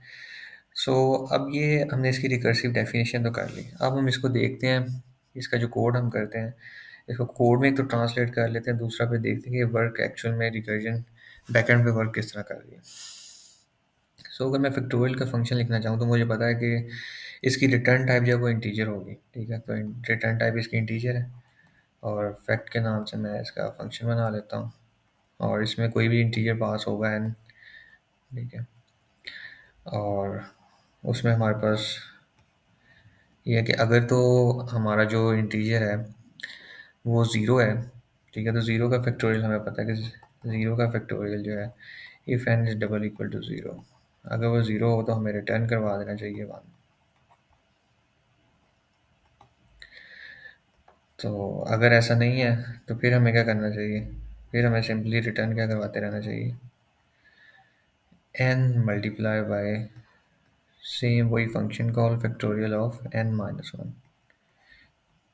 सो अब ये हमने इसकी रिकर्सिव डेफिनेशन तो कर ली, अब हम इसको देखते हैं, इसका जो कोड हम करते हैं इसको कोड में एक तो ट्रांसलेट कर लेते हैं, दूसरा पे देखते हैं कि वर्क एक्चुअल में रिकर्जन बैकएंड पे वर्क किस तरह कर रही है। सो अगर मैं फैक्टोरियल का फंक्शन लिखना चाहूँ तो मुझे पता है कि इसकी रिटर्न टाइप जो है वो इंटीजर होगी। ठीक है। तो रिटर्न टाइप इसकी इंटीजर है, और फैक्ट के नाम से मैं इसका फंक्शन बना लेता हूँ, और इसमें कोई भी इंटीजर पास होगा एन। ठीक है। और उसमें हमारे पास ये है कि अगर तो हमारा जो इंटीजर है वो ज़ीरो है। ठीक है। तो ज़ीरो का फैक्टोरियल हमें पता है कि ज़ीरो का फैक्टोरियल जो है, if n is double equal to zero, अगर वो ज़ीरो हो तो हमें रिटर्न करवा देना चाहिए 1। तो अगर ऐसा नहीं है तो फिर हमें क्या करना चाहिए, फिर हमें सिंपली रिटर्न क्या करवाते रहना चाहिए, एन मल्टीप्लाई बाय सेम वही function call factorial of n minus one.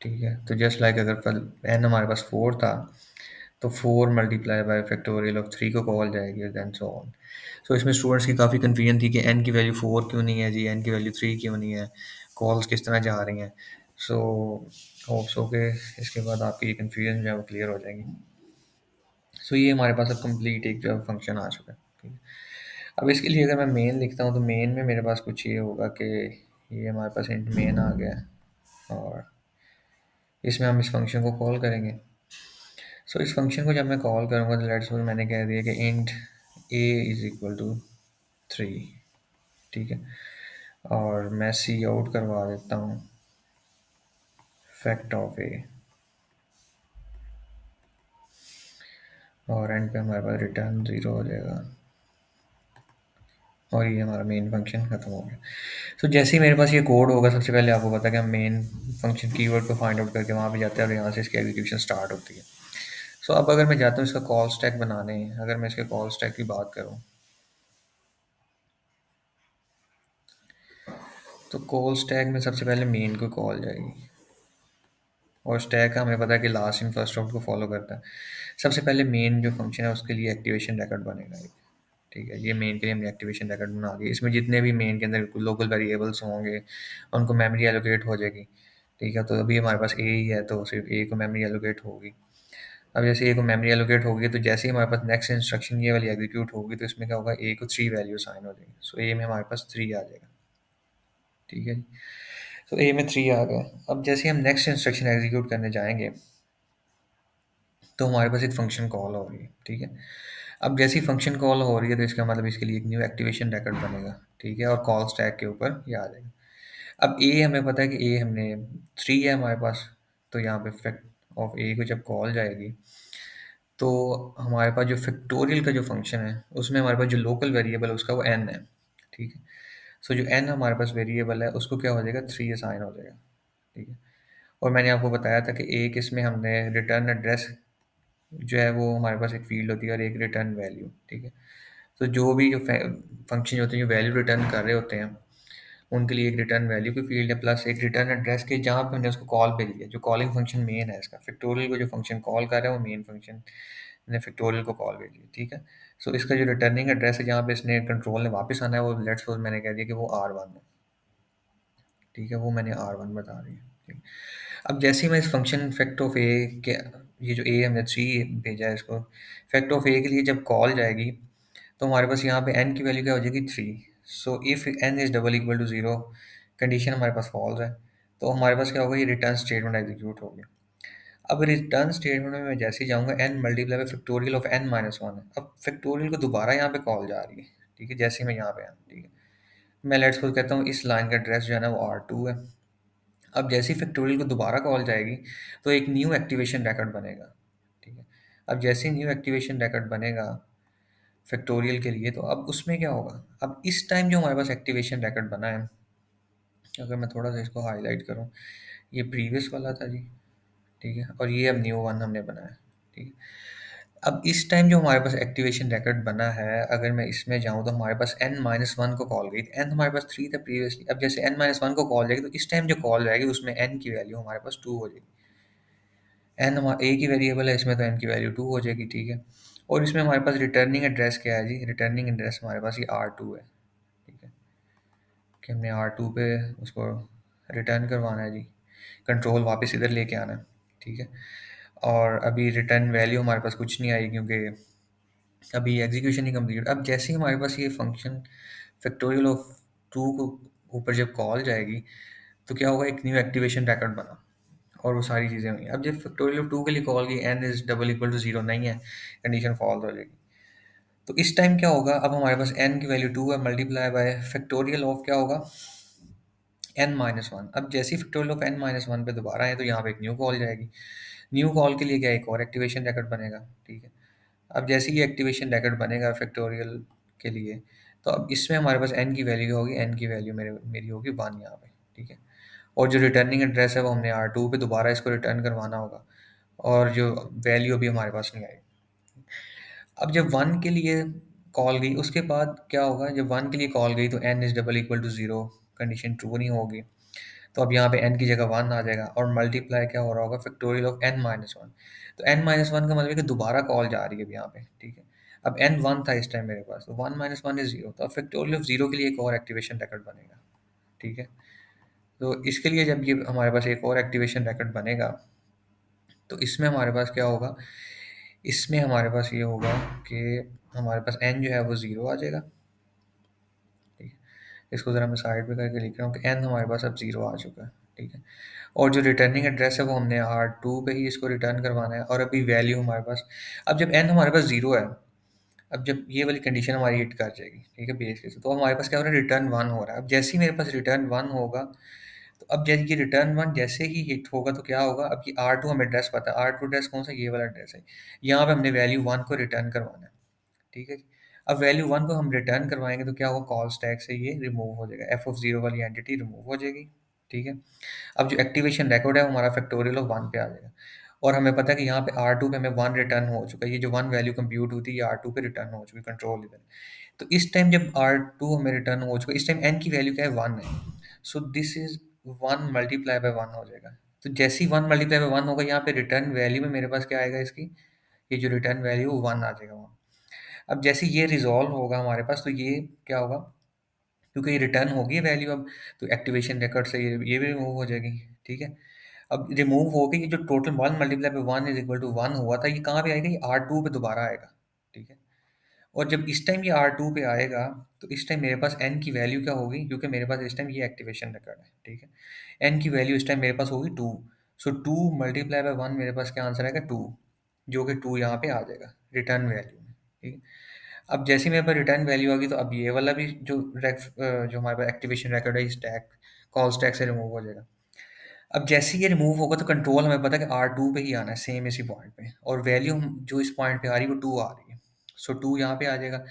ठीक है। तो जस्ट लाइक अगर एन हमारे पास 4 था तो 4 मल्टीप्लाई बाय फैक्टोरियल ऑफ 3 को कॉल जाएगी, और देन सो ऑन। सो इसमें स्टूडेंट्स की काफ़ी कन्फ्यूजन थी कि एन की वैल्यू 4 क्यों नहीं है जी, एन की वैल्यू 3 क्यों नहीं है, कॉल्स किस तरह जा रही हैं। सो होप सो के इसके बाद आपकी ये कन्फ्यूजन जो है वो क्लियर हो जाएगी। सो ये हमारे पास अब कंप्लीट एक जो है फंक्शन आ चुका है। ठीक है। अब इसके लिए अगर मैं मेन लिखता हूँ तो मेन में मेरे पास कुछ ये होगा कि ये हमारे पास इंट मेन आ गया है, और इसमें हम इस फंक्शन को कॉल करेंगे। सो इस फंक्शन को जब मैं कॉल करूँगा तो लेट्स सपोज मैंने कह दिया कि int a is equal to 3। ठीक है। और मैं सी आउट करवा देता हूँ फैक्ट ऑफ ए, और एंड पे हमारे पास रिटर्न 0 हो जाएगा। और ये हमारा मेन फंक्शन खत्म हो गया। तो जैसे ही मेरे पास ये कोड होगा, सबसे पहले आपको पता है कि हम मेन फंक्शन कीवर्ड को फाइंड आउट करके वहाँ पे जाते हैं और यहाँ से इसकी एग्जीक्यूशन स्टार्ट होती है। सो अब अगर मैं जाता हूँ इसका कॉल स्टैक बनाने, अगर मैं इसके कॉल स्टैक की बात करूँ, तो कॉल स्टैक में सबसे पहले मेन को कॉल जाएगी, और स्टैक का हमें पता है कि लास्ट इन फर्स्ट आउट को फॉलो करता है। सबसे पहले मेन जो फंक्शन है उसके लिए एक्टिवेशन रिकॉर्ड बनेगा एक, ठीक है। ये मेन के लिए हमने एक्टिवेशन रिकॉर्ड बना दिया। इसमें जितने भी मेन के अंदर लोकल वेरिएबल्स होंगे उनको मेमोरी एलोकेट हो जाएगी, ठीक है। तो अभी हमारे पास ए ही है तो सिर्फ ए को मेमोरी एलोकेट होगी। अब जैसे ए को मेमोरी एलोकेट होगी तो जैसे ही हमारे पास नेक्स्ट इंस्ट्रक्शन ये वाली एग्जीक्यूट होगी तो इसमें क्या होगा, ए को 3 वैल्यू साइन हो जाएगी। सो ए में हमारे पास 3 आ जाएगा, ठीक है। तो ए में 3 आ गया। अब जैसे ही हम नेक्स्ट इंस्ट्रक्शन एग्जीक्यूट करने जाएंगे तो हमारे पास एक फ़ंक्शन कॉल हो रही है, ठीक है। अब जैसी फ़ंक्शन कॉल हो रही है तो इसका मतलब इसके लिए एक न्यू एक्टिवेशन रिकॉर्ड बनेगा, ठीक है, और कॉल स्टैक के ऊपर ये आ जाएगा। अब ए हमें पता है कि ए हमने 3 है हमारे पास, तो यहाँ पे फैक्ट ऑफ ए को जब कॉल जाएगी तो हमारे पास जो फैक्टोरियल का जो फ़ंक्शन है उसमें हमारे पास जो लोकल वेरिएबल है उसका वो n है, ठीक है। सो जो n हमारे पास वेरिएबल है उसको क्या हो जाएगा, 3 असाइन हो जाएगा, ठीक है। और मैंने आपको बताया था कि एक इसमें हमने रिटर्न एड्रेस जो है वो हमारे पास एक फ़ील्ड होती है और एक रिटर्न वैल्यू, ठीक है। तो जो भी जो फंक्शन होते हैं जो वैल्यू रिटर्न कर रहे होते हैं उनके लिए एक रिटर्न वैल्यू की फ़ील्ड है प्लस एक रिटर्न एड्रेस के जहाँ पे हमने उसको कॉल भेजी है, जो कॉलिंग फंक्शन मेन है इसका फैक्टोरियल को जो फंक्शन कॉल कर रहा है वो मेन फंक्शन ने फैक्टोरियल को कॉल भेजी है, ठीक है। सो इसका जो रिटर्निंग एड्रेस है जहाँ पे इसने कंट्रोल ने वापस आना है वो लेट्स सपोज मैंने कह दिया कि वो R1 है, ठीक है, वो मैंने R1 बता दिया, ठीक है। अब जैसे ही मैं इस फंक्शन फैक्ट ऑफ ए के, ये जो ए हमने 3 भेजा है इसको, फैक्ट ऑफ ए के लिए जब कॉल जाएगी तो हमारे पास यहाँ पे n की वैल्यू क्या हो जाएगी, 3। So if n is double equal to 0, condition हमारे पास फॉल्स है, तो हमारे पास क्या होगा, ये रिटर्न स्टेटमेंट एग्जीक्यूट होगी। अब रिटर्न स्टेटमेंट में मैं जैसे ही जाऊँगा n multiply by factorial of n minus one है। अब फैक्टोरियल को दोबारा यहाँ पे कॉल जा रही है, ठीक है, जैसे ही मैं यहाँ पे आया, ठीक है। मैं लेट्स सपोज कहता हूँ इस लाइन का एड्रेस जो है ना वो R2 है। अब जैसे ही फैक्टोरियल को दोबारा कॉल जाएगी तो एक न्यू एक्टिवेशन रिकॉर्ड बनेगा, ठीक है। अब जैसे ही न्यू एक्टिवेशन रिकॉर्ड बनेगा फैक्टोरियल के लिए तो अब उसमें क्या होगा, अब इस टाइम जो हमारे पास एक्टिवेशन रिकॉर्ड बना है, अगर मैं थोड़ा सा इसको हाईलाइट करूँ, ये प्रीवियस वाला था जी, ठीक है, और ये अब न्यू वन हमने बनाया, ठीक है। अब इस टाइम जो हमारे पास एक्टिवेशन रिकॉर्ड बना है अगर मैं इसमें जाऊँ तो हमारे पास n माइनस वन को कॉल गई थी, n हमारे पास 3 था प्रीवियसली। अब जैसे n माइनस वन को कॉल जाएगी तो इस टाइम जो कॉल जाएगी उसमें n की वैल्यू हमारे पास 2 हो जाएगी। n हमारा a की वेरिएबल है इसमें तो n की वैल्यू 2 हो जाएगी, ठीक है। और इसमें हमारे पास रिटर्निंग एड्रेस क्या है जी, रिटर्निंग एड्रेस हमारे पास ये R2 है, ठीक है, कि हमने R2 पे उसको रिटर्न करवाना है जी, कंट्रोल वापस इधर लेके आना है, ठीक है। और अभी रिटर्न वैल्यू हमारे पास कुछ नहीं आई क्योंकि अभी एग्जीक्यूशन ही कंप्लीट। अब जैसे ही हमारे पास ये फंक्शन फैक्टोरियल ऑफ 2 को ऊपर जब कॉल जाएगी तो क्या होगा, एक न्यू एक्टिवेशन रिकॉर्ड बना और वो सारी चीज़ें हुई। अब जब फैक्टोरियल ऑफ 2 के लिए कॉल की n is double equal to 0 नहीं है, कंडीशन फॉल्स हो जाएगी। तो इस टाइम क्या होगा, अब हमारे पास n की वैल्यू 2 है मल्टीप्लाई बाय फैक्टोरियल ऑफ क्या होगा, n माइनस वन। अब जैसे ही factorial of n minus one पे दोबारा आए तो यहाँ पे एक न्यू कॉल जाएगी। न्यू कॉल के लिए क्या, एक और एक्टिवेशन रिकॉर्ड बनेगा, ठीक है। अब जैसे ही एक्टिवेशन रिकॉर्ड बनेगा फैक्टोरियल के लिए तो अब इसमें हमारे पास n की वैल्यू होगी, n की वैल्यू मेरी होगी 1 यहाँ पे, ठीक है। और जो रिटर्निंग एड्रेस है वो हमने R2 पे दोबारा इसको रिटर्न करवाना होगा और जो वैल्यू अभी हमारे पास नहीं आई। अब जब 1 के लिए कॉल गई उसके बाद क्या होगा, जब 1 के लिए कॉल गई तो n is double equal to 0, condition true नहीं होगी। तो अब यहाँ पे n की जगह 1 आ जाएगा और मल्टीप्लाई क्या हो रहा होगा, factorial of n minus one. तो n माइनस वन का मतलब है कि दोबारा कॉल जा रही है अब यहाँ पे, ठीक है। अब n 1 था इस टाइम मेरे पास, तो 1 माइनस वन इज 0, तो अब फैक्टोरियल ऑफ 0 के लिए एक और एक्टिवेशन रिकॉर्ड बनेगा, ठीक है। तो इसके लिए जब ये हमारे पास एक और एक्टिवेशन रिकॉर्ड बनेगा तो इसमें हमारे पास क्या होगा, इसमें हमारे पास ये होगा कि हमारे पास n जो है वो 0 आ जाएगा, ठीक है। इसको ज़रा मैं साइड पे करके लिख रहा हूँ कि n हमारे पास अब 0 आ चुका है, ठीक है। और जो रिटर्निंग एड्रेस है वो हमने R2 पे ही इसको रिटर्न करवाना है और अभी वैल्यू हमारे पास, अब जब n हमारे पास 0 है, अब जब ये वाली कंडीशन हमारी हिट कर जाएगी, ठीक है, बेस केस, तो हमारे पास क्या हो रहा है, रिटर्न 1 हो रहा है। अब जैसे ही मेरे पास रिटर्न 1 होगा तो अब जैसे कि रिटर्न 1 जैसे ही हिट होगा तो क्या होगा, अब ये R2 हमें एड्रेस पता है, R2 एड्रेस कौन सा, ये वाला एड्रेस है। यहाँ पे हमने वैल्यू 1 को रिटर्न करवाना है, ठीक है जी। अब वैल्यू 1 को हम रिटर्न करवाएँगे तो क्या होगा, कॉल स्टैक से ये रिमूव हो जाएगा, एफ ऑफ 0 वाली एंटिटी रिमूव हो जाएगी, ठीक है। अब जो एक्टिवेशन रिकॉर्ड है वो हमारा फैक्टोरियल ऑफ 1 पे आ जाएगा, और हमें पता है कि यहाँ पे R2 पे हमें 1 रिटर्न हो चुका है, ये जो 1 वैल्यू कंप्यूट हुई थी ये R2 पे रिटर्न हो चुकी है कंट्रोल इधर। तो इस टाइम जब R2 हमें रिटर्न हो चुका है, इस टाइम n की वैल्यू क्या है, 1 है। So this is 1 multiply by 1 हो जाएगा। तो जैसे ही 1 मल्टीप्लाई बाय 1 होगा, यहाँ पे रिटर्न वैल्यू में मेरे पास क्या आएगा इसकी, ये जो रिटर्न वैल्यू 1 आ जाएगा वहाँ। अब जैसे ये रिज़ॉल्व होगा हमारे पास, तो ये क्या होगा, क्योंकि ये रिटर्न होगी वैल्यू अब, तो एक्टिवेशन रिकॉर्ड से ये भी रिमूव हो जाएगी, ठीक है। अब रिमूव हो गई, ये जो total 1 multiply by 1 is equal to 1 हुआ था, ये कहाँ पे आएगा, ये R2 पे दोबारा आएगा, ठीक है। और जब इस टाइम ये R2 पे आएगा, तो इस टाइम मेरे पास n की वैल्यू क्या होगी, क्योंकि मेरे पास इस टाइम ये एक्टिवेशन रिकॉर्ड है, ठीक है। n की वैल्यू इस टाइम मेरे पास होगी 2। सो 2 मल्टीप्लाई बाय 1 मेरे पास क्या आंसर आएगा, 2, जो कि 2 यहाँ पे आ जाएगा रिटर्न वैल्यू में, ठीक है। अब जैसे ही मेरे पास रिटर्न वैल्यू आ गई, तो अब ये वाला भी जो हमारे पास एक्टिवेशन रिकॉर्ड है स्टैक, कॉल स्टैक से रिमूव हो जाएगा। अब जैसे ही ये रिमूव होगा, तो कंट्रोल हमें पता है कि R2 पे ही आना है, सेम इसी पॉइंट पे, और वैल्यू जो इस पॉइंट पे आ रही है वो 2 आ रही है। सो 2 यहाँ पे आ जाएगा,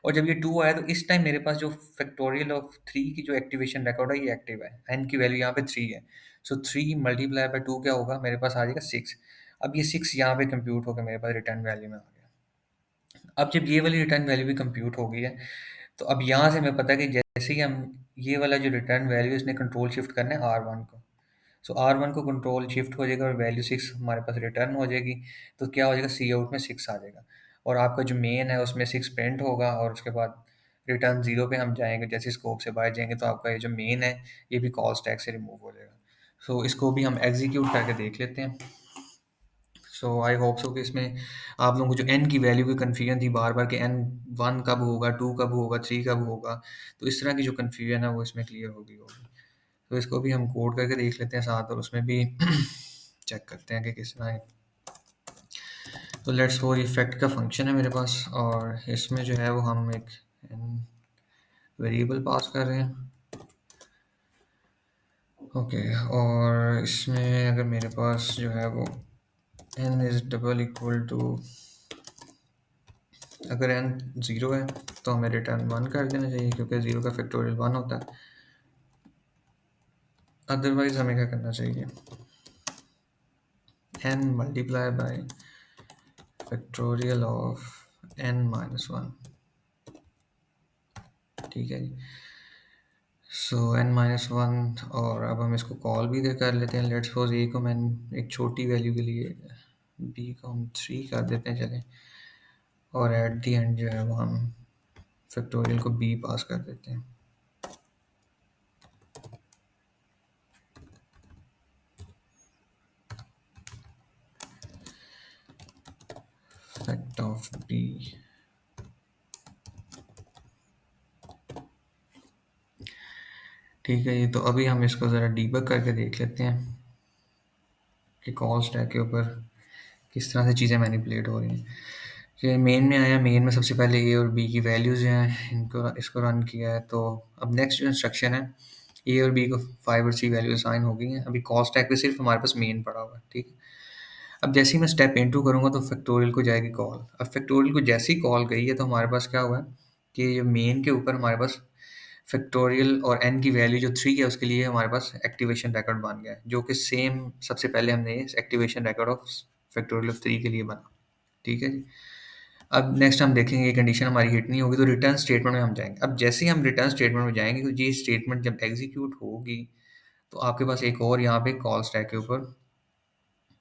और जब ये 2 आया, तो इस टाइम मेरे पास जो फैक्टोरियल ऑफ 3 की जो एक्टिवेशन रिकॉर्ड है ये एक्टिव है, n की वैल्यू यहाँ पे 3 है। सो 3 मल्टीप्लाई बाय 2 क्या होगा, मेरे पास आ जाएगा 6। अब ये 6 यहाँ पे कंप्यूट होकर मेरे पास रिटर्न वैल्यू में आ गया। अब जब ये वाली रिटर्न वैल्यू भी कंप्यूट हो गई है, तो अब यहाँ से हमें पता है कि जैसे ही हम ये वाला जो रिटर्न वैल्यू इसने कंट्रोल शिफ्ट करना है R1 को, सो R1 को कंट्रोल शिफ्ट हो जाएगा और वैल्यू 6 हमारे पास रिटर्न हो जाएगी। तो क्या हो जाएगा, सी आउट में 6 आ जाएगा, और आपका जो मेन है उसमें 6 प्रिंट होगा, और उसके बाद रिटर्न 0 पे हम जाएंगे, जैसे स्कोप से बाहर जाएंगे तो आपका ये जो मेन है ये भी कॉल स्टैक से रिमूव हो जाएगा। सो इसको भी हम एग्जीक्यूट करके देख लेते हैं। सो आई होप सो कि इसमें आप लोगों को जो n की वैल्यू की कन्फ्यूजन थी बार बार कि n 1 कब होगा, 2 कब होगा, 3 कब होगा, तो इस तरह की जो कन्फ्यूजन है वो इसमें क्लियर हो गई होगी। तो इसको भी हम कोड करके देख लेते हैं साथ, और उसमें भी चेक करते हैं कि किस तरह है। तो लेट्स वो इफेक्ट का फंक्शन है मेरे पास, और इसमें जो है वो हम एक वेरिएबल पास कर रहे हैं, ओके। और इसमें अगर मेरे पास जो है वो n is double equal to, अगर n 0 है तो हमें रिटर्न 1 कर देना चाहिए, क्योंकि 0 का फैक्टोरियल 1 होता है। अदरवाइज हमें क्या करना चाहिए, n multiply by factorial of n minus 1, ठीक है जी। सो n माइनस 1, और अब हम इसको कॉल भी इधर कर लेते हैं। लेट्स सपोज a को मैं एक छोटी वैल्यू के लिए, b को हम 3 कर देते हैं चलें, और एट दी एंड जो है वो हम फैक्टोरियल को b पास कर देते हैं। फैक्ट ऑफ b, ठीक है। ये तो अभी हम इसको ज़रा डीबग करके देख लेते हैं कि कॉल स्टैक के ऊपर किस तरह से चीज़ें मैनिपुलेट हो रही हैं। कि मेन में आया, मेन में सबसे पहले ए और बी की वैल्यूज़ हैं, इनको इसको रन किया है। तो अब नेक्स्ट जो इंस्ट्रक्शन है, ए और बी को 5 और 6 वैल्यू असाइन हो गई हैं। अभी कॉल स्टैक पे सिर्फ हमारे पास मेन पड़ा हुआ है, ठीक है। अब जैसे ही मैं स्टेप इनटू करूँगा तो फैक्टोरियल को जाएगी कॉल। अब फैक्टोरियल को जैसे ही कॉल गई है, तो हमारे पास क्या हुआ है कि ये मेन के ऊपर हमारे पास फैक्टोरियल और n की वैल्यू जो 3 है उसके लिए हमारे पास एक्टिवेशन रिकॉर्ड बन गया है, जो कि सेम सबसे पहले हमने activation record of factorial of 3 के लिए बना, ठीक है जी। अब नेक्स्ट हम देखेंगे ये कंडीशन हमारी हिट नहीं होगी, तो रिटर्न स्टेटमेंट में हम जाएंगे। अब जैसे ही हम रिटर्न स्टेटमेंट में जाएंगे, तो ये स्टेटमेंट जब एग्जीक्यूट होगी, तो आपके पास एक और यहाँ पे कॉल स्टैक के ऊपर,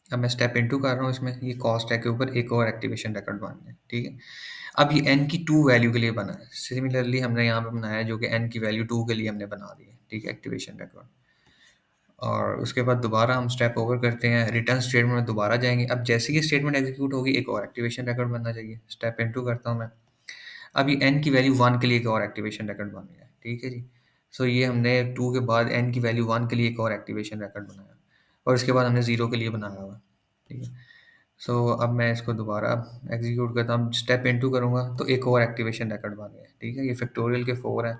अब मैं स्टेप इनटू कर रहा हूँ इसमें, ये कॉल स्टैक के ऊपर एक और एक्टिवेशन रिकॉर्ड बन गया, ठीक है। अब ये n की 2 वैल्यू के लिए बना है, सिमिलरली हमने यहाँ पे बनाया है जो कि n की वैल्यू 2 के लिए हमने बना दी है, ठीक है, एक्टिवेशन रिकॉर्ड। और उसके बाद दोबारा हम स्टेप ओवर करते हैं, रिटर्न स्टेटमेंट में दोबारा जाएंगे। अब जैसे ही स्टेटमेंट एग्जीक्यूट होगी, एक और एक्टिवेशन रिकॉर्ड बनना चाहिए, स्टेप इनटू करता हूँ मैं। अब ये n की वैल्यू 1 के लिए एक और एक्टिवेशन रिकॉर्ड बन गया है, ठीक है जी। सो ये हमने 2 के बाद n की वैल्यू 1 के लिए एक और एक्टिवेशन रिकॉर्ड बनाया, और उसके बाद हमने 0 के लिए बनाया हुआ है, ठीक है। सो अब मैं इसको दोबारा एग्जीक्यूट करता हूँ, स्टेप इनटू करूँगा तो एक और एक्टिवेशन रिकॉर्ड बन गया है, ठीक है। ये फैक्टोरियल के 4 हैं,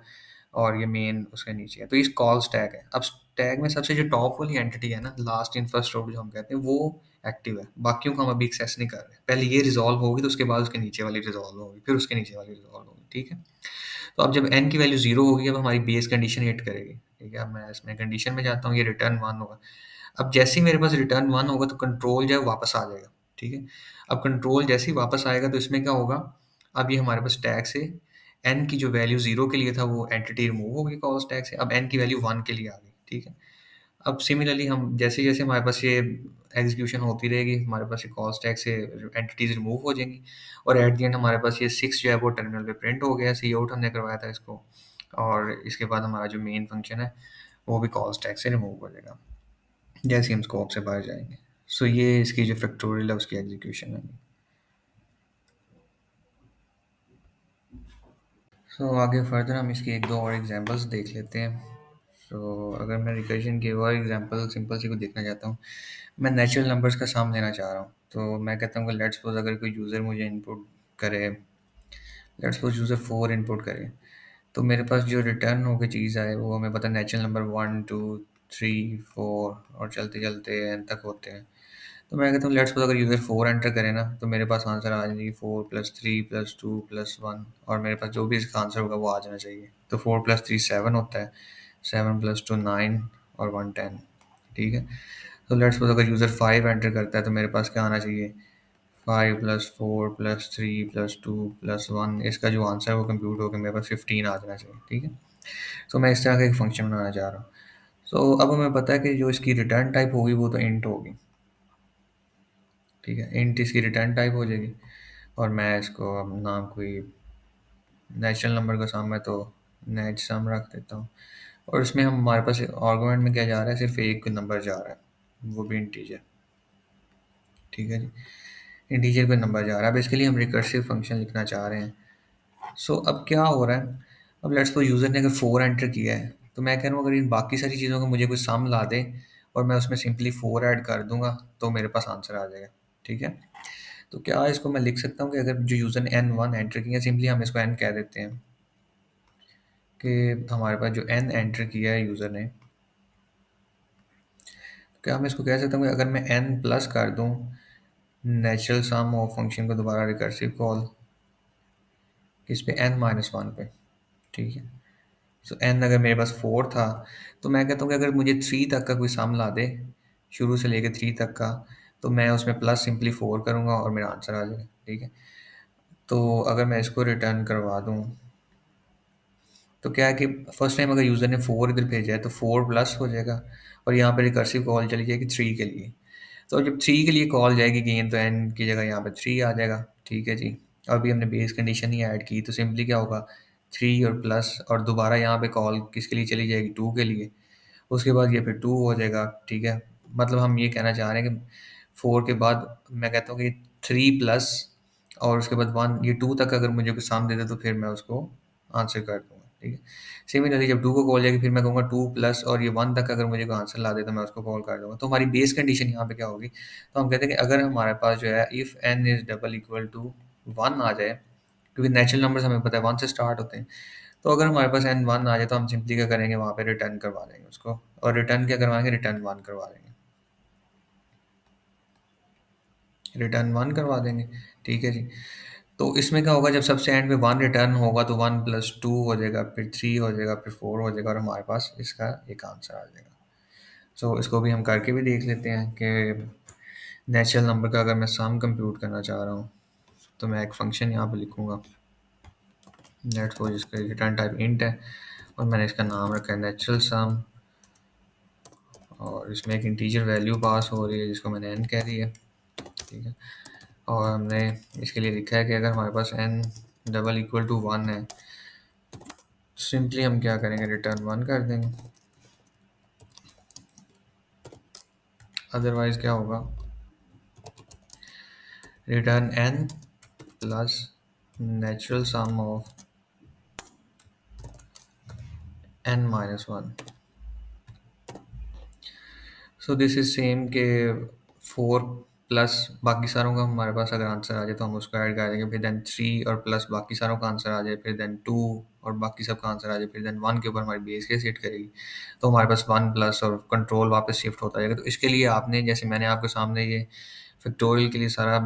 और ये मेन उसके नीचे है, तो इस कॉल स्टैक है। अब स्टैक में सबसे जो टॉप वाली एंटिटी है ना, लास्ट इन फर्स्ट आउट जो हम कहते हैं, वो एक्टिव है, बाकियों को हम अभी एक्सेस नहीं कर रहे। पहले ये रिजॉल्व होगी तो उसके बाद उसके नीचे वाली रिजॉल्व होगी, फिर उसके नीचे वाली रिजॉल्व होगी, ठीक है। तो अब जब n की वैल्यू 0 होगी, अब हमारी बेस कंडीशन हिट करेगी, ठीक है। अब मैं इसमें कंडीशन में जाता हूँ, ये रिटर्न 1 होगा। अब जैसे ही मेरे पास रिटर्न 1 होगा तो कंट्रोल जो है वापस आ जाएगा, ठीक है। अब कंट्रोल जैसे ही वापस आएगा तो इसमें क्या होगा, अब ये हमारे पास स्टैक से n की जो वैल्यू 0 के लिए था वो एंटिटी रिमूव होगी कॉल स्टैक से, अब n की वैल्यू 1 के लिए आ गई, ठीक है। अब सिमिलरली हम जैसे-जैसे हमारे पास ये एग्जीक्यूशन होती रहेगी, हमारे पास ये कॉल स्टैक से एंटिटीज़ रिमूव हो जाएँगी और एट द एंड हमारे पास ये 6 जो है वो टर्मिनल पे प्रिंट हो गया, सी आउट हमने करवाया था इसको, और इसके बाद हमारा जो मेन फंक्शन है, वो भी कॉल स्टैक से रिमूव हो जाएगा, जैसे ही हम स्कोप से बाहर जाएँगे। सो ये इसकी जो फैक्टोरियल है उसकी एग्जीक्यूशन है। सो आगे फर्दर हम इसकी 1-2 और एग्ज़ाम्पल्स देख लेते हैं। सो अगर मैं रिकर्जन की और एग्ज़ाम्पल सिंपल सी को देखना चाहता हूँ, मैं नेचुरल नंबर्स का सम लेना चाह रहा हूँ। तो मैं कहता हूँ कि लेट्स सपोज़ अगर कोई यूज़र मुझे इनपुट करे, लेट्स सपोज़ यूज़र 4 इनपुट करे, तो मेरे पास जो रिटर्न होके चीज़ आए वो हमें पता है नेचुरल नंबर 1, 2, 3, 4 और चलते-चलते एन तक होते हैं। तो मैं कहता हूँ लेट्स सपोज़ अगर यूज़र 4 एंटर करे ना, तो मेरे पास आंसर आ जाएगी 4 + 3 + 2 + 1, और मेरे पास जो भी इसका आंसर होगा वो आ जाना चाहिए। तो 4 + 3 7 होता है, 7 + 2 9 और 1 10, ठीक है। तो लेट्स सपोज़ अगर यूज़र 5 एंटर करता है तो मेरे पास क्या आना चाहिए, 5 + 4 + 3 + 2 + 1, इसका जो आंसर है वो कंप्यूट होकर मेरे पास 15 आ जाना चाहिए, ठीक है। तो मैं इस तरह का एक फंक्शन बनाना चाह रहा हूँ। सो अब हमें पता है कि जो इसकी रिटर्न टाइप होगी वो तो इंट होगी, ठीक है। इंट इसकी रिटर्न टाइप हो जाएगी, और मैं इसको अब नाम कोई नेचुरल नंबर का सम है तो नेट सम रख देता हूँ, और इसमें हम हमारे पास आर्गुमेंट में क्या जा रहा है, सिर्फ एक नंबर जा रहा है, वो भी इंटीजर, ठीक है जी। इंटीजर पे नंबर जा रहा है। अब इसके लिए हम रिकर्सिव फंक्शन लिखना चाह रहे हैं। सो अब क्या हो रहा है, अब लेट्स सपोज यूज़र ने अगर 4 एंटर किया है, तो मैं कह रहा हूँ अगर इन बाकी सारी चीज़ों का मुझे कोई सम ला दे और मैं उसमें सिंपली 4 ऐड कर दूंगा तो मेरे पास आंसर आ जाएगा, ठीक है। तो क्या इसको मैं लिख सकता हूँ कि अगर जो यूज़र ने n1 एंटर किया, सिंपली हम इसको n कह देते हैं कि हमारे पास जो n एंटर किया है यूज़र ने, क्या मैं इसको कह सकता हूँ कि अगर मैं n प्लस कर दूँ नेचुरल सम ऑफ फंक्शन को दोबारा रिकर्सिव कॉल किस पे, n-1 पे, ठीक है। सो n अगर मेरे पास 4 था, तो मैं कहता हूँ कि अगर मुझे 3 तक का कोई सम ला दे, शुरू से लेके 3 तक का, तो मैं उसमें प्लस सिंपली 4 करूँगा और मेरा आंसर आ जाएगा, ठीक है। तो अगर मैं इसको रिटर्न करवा दूँ, तो क्या है कि फर्स्ट टाइम अगर यूज़र ने 4 इधर भेजा है तो 4 प्लस हो जाएगा, और यहाँ पे रिकर्सिव कॉल चली जाएगी 3 के लिए। तो जब 3 के लिए कॉल जाएगी अगेन, तो n की जगह यहाँ पे 3 आ जाएगा, ठीक है जी। अभी हमने बेस कंडीशन ही ऐड की, तो सिंपली क्या होगा, 3 और प्लस, और दोबारा यहाँ पे कॉल किसके लिए चली जाएगी, 2 के लिए। उसके बाद ये फिर 2 हो जाएगा, ठीक है। मतलब हम ये कहना चाह रहे हैं कि 4 के बाद मैं कहता हूँ कि 3 प्लस और उसके बाद 1, ये 2 तक अगर मुझे कोई सम दे दे तो फिर मैं उसको आंसर कर दूँगा, ठीक है। सिमिलरली जब 2 को कॉल जाएगी फिर मैं कहूँगा 2 प्लस और ये 1 तक अगर मुझे कोई आंसर ला दे तो मैं उसको कॉल कर दूँगा। तो हमारी बेस कंडीशन यहाँ पे क्या होगी? तो हम कहते हैं कि अगर हमारे पास जो है if n is double equal to 1 आ जाए, क्योंकि नेचुरल नंबर्स हमें पता है 1 से स्टार्ट होते हैं। तो अगर हमारे पास n 1 आ जाए तो हम सिंपली क्या करेंगे, वहाँ पे रिटर्न करवा देंगे उसको, और रिटर्न क्या करवाएँगे, रिटर्न 1 करवा देंगे। रिटर्न 1 करवा देंगे, ठीक है जी। तो इसमें क्या होगा, जब सबसे एंड में 1 रिटर्न होगा तो 1 + 2 हो जाएगा, फिर 3 हो जाएगा, फिर 4 हो जाएगा, और हमारे पास इसका एक आंसर आ जाएगा। सो इसको भी हम करके भी देख लेते हैं कि नेचुरल नंबर का अगर मैं सम कंप्यूट करना चाह रहा हूँ, तो मैं एक फंक्शन यहाँ पे लिखूँगा, लेट्स सपोज इसका रिटर्न टाइप इंट है और मैंने इसका नाम रखा है नेचुरल सम, और इसमें एक इंटीजर वैल्यू पास हो रही है जिसको मैंने n कह दी है, ठीक है। और हमने इसके लिए लिखा है कि अगर हमारे पास n डबल इक्वल टू 1 है, सिंपली हम क्या करेंगे, रिटर्न 1 कर देंगे। अदरवाइज क्या होगा, return n plus natural sum of n-1। So this is same के 4 प्लस बाकी सारों का हमारे पास अगर आंसर आ जाए तो हम उसको ऐड कर देंगे, फिर देन 3 और प्लस बाकी सारों का आंसर आ जाए, फिर देन 2 और बाकी सब का आंसर आ जाए, फिर देन 1 के ऊपर हमारी बेस केस हिट करेगी, तो हमारे पास 1 प्लस और कंट्रोल वापस शिफ्ट होता जाएगा। तो इसके लिए आपने, जैसे मैंने आपके सामने ये फैक्टोरियल के लिए सारा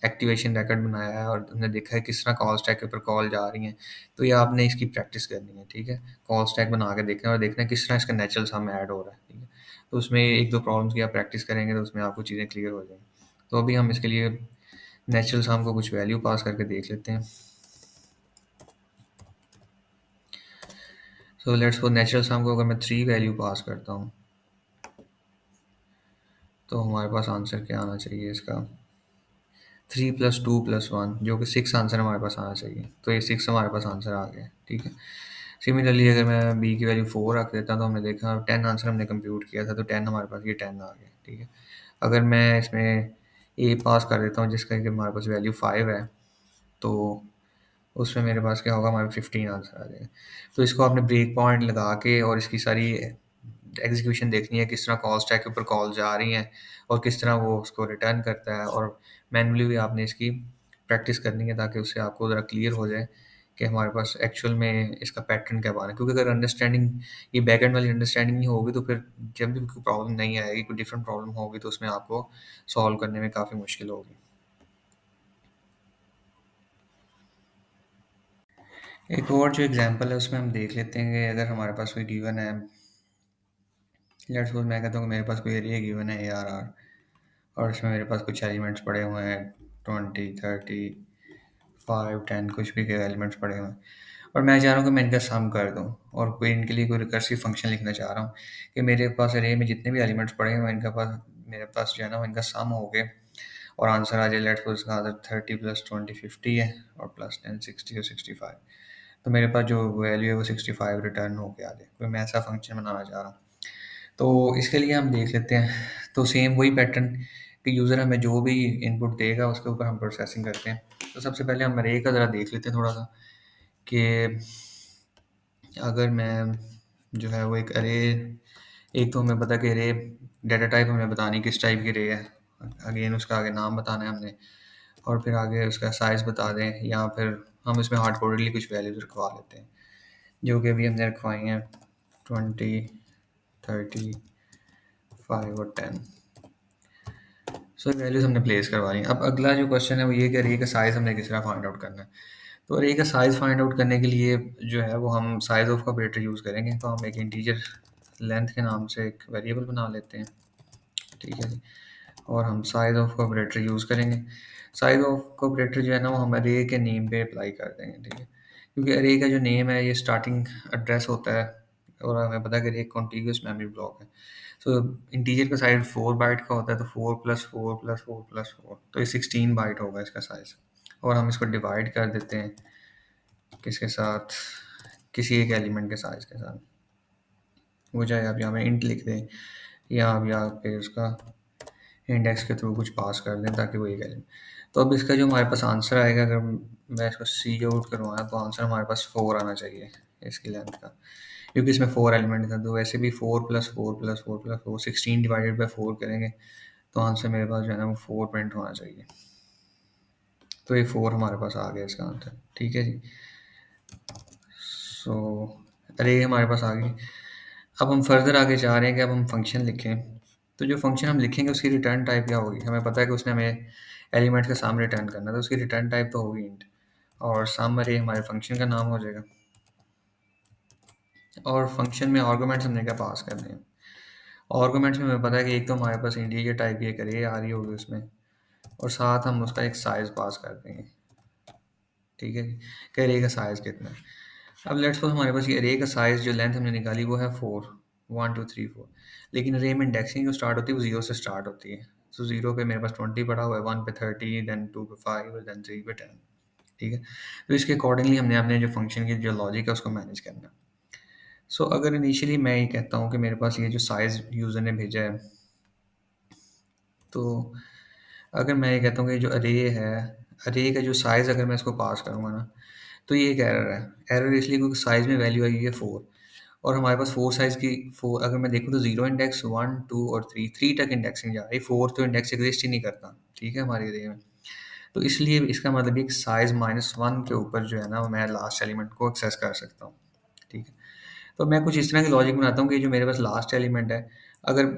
एक्टिवेशन रिकॉर्ड बनाया है और हमने देखा है किस तरह कॉल स्टैक के ऊपर कॉल जा रही हैं, तो ये आपने इसकी प्रैक्टिस करनी है, ठीक है। कॉल स्टैक बना के देखना है और देखना है किस तरह इसका नेचुरल सम ऐड हो रहा है, ठीक है। तो उसमें एक दो प्रॉब्लम्स की आप प्रैक्टिस करेंगे तो उसमें आपको चीज़ें क्लियर हो जाएंगी। तो अभी हम इसके लिए नेचुरल सम को कुछ वैल्यू पास करके देख लेते हैं। सो लेट्स सपोज नेचुरल सम को अगर मैं 3 वैल्यू पास करता हूँ तो हमारे पास आंसर क्या आना चाहिए इसका, 3 + 2 + 1 जो कि 6 आंसर हमारे पास आना चाहिए। तो ये 6 हमारे पास आंसर आ गया, ठीक है। सिमिलरली अगर मैं बी की वैल्यू 4 रख देता तो हमने देखा 10 आंसर हमने कंप्यूट किया था, तो 10 हमारे पास ये 10 आ गया, ठीक है। अगर मैं इसमें ए पास कर देता हूँ जिसका कि हमारे पास वैल्यू 5 है, तो उसमें मेरे पास क्या होगा, हमारे 15 आंसर आ जाएगा। तो इसको आपने ब्रेक पॉइंट लगा के और इसकी सारी एग्जीक्यूशन देखनी है, किस तरह कॉल स्टैक के ऊपर कॉल जा रही हैं और किस तरह वो उसको रिटर्न करता है, और मैनुअली भी आपने इसकी प्रैक्टिस करनी है ताकि उससे आपको ज़रा क्लियर हो जाए कि हमारे पास एक्चुअल में इसका पैटर्न क्या बना है। क्योंकि अगर अंडरस्टैंडिंग, ये बैक एंड वाली अंडरस्टैंडिंग नहीं होगी तो फिर जब भी कोई प्रॉब्लम नहीं आएगी, कोई डिफरेंट प्रॉब्लम होगी तो उसमें आपको सॉल्व करने में काफ़ी मुश्किल होगी। एक और जो एग्जांपल है उसमें हम देख लेते हैं कि अगर हमारे पास कोई गिवन है, लेट्स सपोज मैं कहता हूँ कि मेरे पास कोई एरिया गिवन है ARR और इसमें मेरे पास कुछ एलिमेंट्स पड़े हुए हैं 20, 30, 5, 10, कुछ भी के एलिमेंट्स पड़े हुए हैं और मैं चाह रहा हूँ कि मैं इनका सम कर दूँ और कोई इनके लिए कोई रिकर्सिव फंक्शन लिखना चाह रहा हूँ कि मेरे पास एरे में जितने भी एलिमेंट्स पड़े हुए हैं इनका पास, मेरे पास जो है ना वो इनका सम हो गए और आंसर आ जाए। लेट्स सपोज इसका आंसर 30 + 20 50 है और +10 60 और 65। तो मेरे पास जो वैल्यू है वो 65 रिटर्न होके आ जाए, कोई मैं ऐसा फंक्शन बनाना चाह रहा हूँ। तो इसके लिए हम देख लेते हैं, तो सेम वही पैटर्न कि यूज़र हमें जो भी इनपुट देगा उसके ऊपर हम प्रोसेसिंग करते हैं। तो सबसे पहले हम अरे का ज़रा देख लेते हैं थोड़ा सा कि अगर मैं जो है वो एक अरे, एक तो हमें पता है कि अरे डेटा टाइप हमें बतानी किस टाइप की अरे है, अगेन उसका आगे नाम बताना है हमने और फिर आगे उसका साइज़ बता दें या फिर हम इसमें हार्ड कोडेडली कुछ वैल्यूज़ रखवा लेते हैं जो कि अभी हमने रखवाई हैं 20, 30, 5 और 10। सो वैल्यूज़ हमने प्लेस करवा ली। अब अगला जो क्वेश्चन है वो ये कि अरे का साइज़ हमने किस तरह फाइंड आउट करना है। तो अरे का साइज़ फाइंड आउट करने के लिए जो है वो हम साइज़ ऑफ का ऑपरेटर यूज़ करेंगे। तो हम एक इंटीजर लेंथ के नाम से एक वेरिएबल बना लेते हैं, ठीक है जी। और हम साइज़ ऑफ का ऑपरेटर यूज़ करेंगे। साइज़ ऑफ का ऑपरेटर जो है ना वो हम अरे के नेम पे अप्लाई कर देंगे, ठीक है। क्योंकि अरे का जो नेम है ये स्टार्टिंग एड्रेस होता है और हमें पता है कि अरे एक कॉन्टिग्यूअस मेमोरी ब्लॉक है। सो इंटीजर का साइज़ 4 बाइट का होता है, तो 4 + 4 + 4 + 4 तो ये 16 बाइट होगा इसका साइज़। और हम इसको डिवाइड कर देते हैं किसके साथ, किसी एक एलिमेंट के साइज़ के साथ। वो चाहे आप यहाँ पे इंट लिख दें या आप यहाँ पे उसका इंडेक्स के थ्रू कुछ पास कर दें ताकि वो एक एलिमेंट। तो अब इसका जो हमारे पास आंसर आएगा, अगर मैं इसको सी आउट करवाया तो आंसर हमारे पास 4 आना चाहिए इसकी लेंथ का, क्योंकि इसमें 4 एलिमेंट हैं। तो वैसे भी 4 + 4 + 4 + 4 16 डिवाइडेड बाय 4 करेंगे तो आंसर मेरे पास जो है ना वो 4 प्रिंट होना चाहिए। तो ये 4 हमारे पास आ गया इसका आंसर, ठीक है जी। सो अरे ये हमारे पास आ गई। अब हम फर्दर आगे जा रहे हैं कि अब हम फंक्शन लिखें। तो जो फंक्शन हम लिखेंगे उसकी रिटर्न टाइप क्या होगी, हमें पता है कि उसने हमें एलिमेंट का सम रिटर्न करना है, तो उसकी रिटर्न टाइप तो होगी इंट और सम अरे हमारे फंक्शन का नाम हो जाएगा। और फंक्शन में आर्गुमेंट्स हमने क्या पास करने हैं, आर्गुमेंट्स में हमें पता है कि एक तो हमारे पास इंटीजर टाइप की एक अरे आ रही होगी उसमें और साथ हम उसका एक साइज़ पास कर देंगे, ठीक है। कि अरे का साइज़ कितना है। अब लेट्स सपोज हमारे पास ये अरे का साइज़ जो लेंथ हमने निकाली वो है 4, 1 2 3 4, लेकिन अरे में इंडेक्सिंग जो स्टार्ट होती है वो 0 से स्टार्ट होती है। तो 0 पे मेरे पास 20 पड़ा हुआ है, 1 पे 30, देन 2 पे 5 और देन 3 पे 10, ठीक है। तो इसके अकॉर्डिंगली हमने अपने जो फंक्शन की जो लॉजिक है उसको मैनेज करना है। सो अगर इनिशियली मैं ये कहता हूँ कि मेरे पास ये जो साइज़ यूज़र ने भेजा है, तो अगर मैं ये कहता हूँ कि जो अरे है, अरे का जो साइज़ अगर मैं इसको पास करूँगा ना, तो ये एक एरर है। एरर इसलिए क्योंकि साइज़ में वैल्यू आई हुई है 4 और हमारे पास 4 साइज़ की 4 अगर मैं देखूँ तो 0 इंडेक्स, 1, 2 और 3 तक इंडेक्सिंग जा रही है, 4 तो इंडेक्स एग्ज़िस्ट ही नहीं करता, ठीक है, हमारे एरिया में। तो इसलिए इसका मतलब ये कि साइज़ -1 के ऊपर जो है ना, मैं लास्ट एलिमेंट को एक्सेस कर सकता हूँ, ठीक है। तो मैं कुछ इस तरह की लॉजिक बनाता हूँ कि जो मेरे पास लास्ट एलिमेंट है, अगर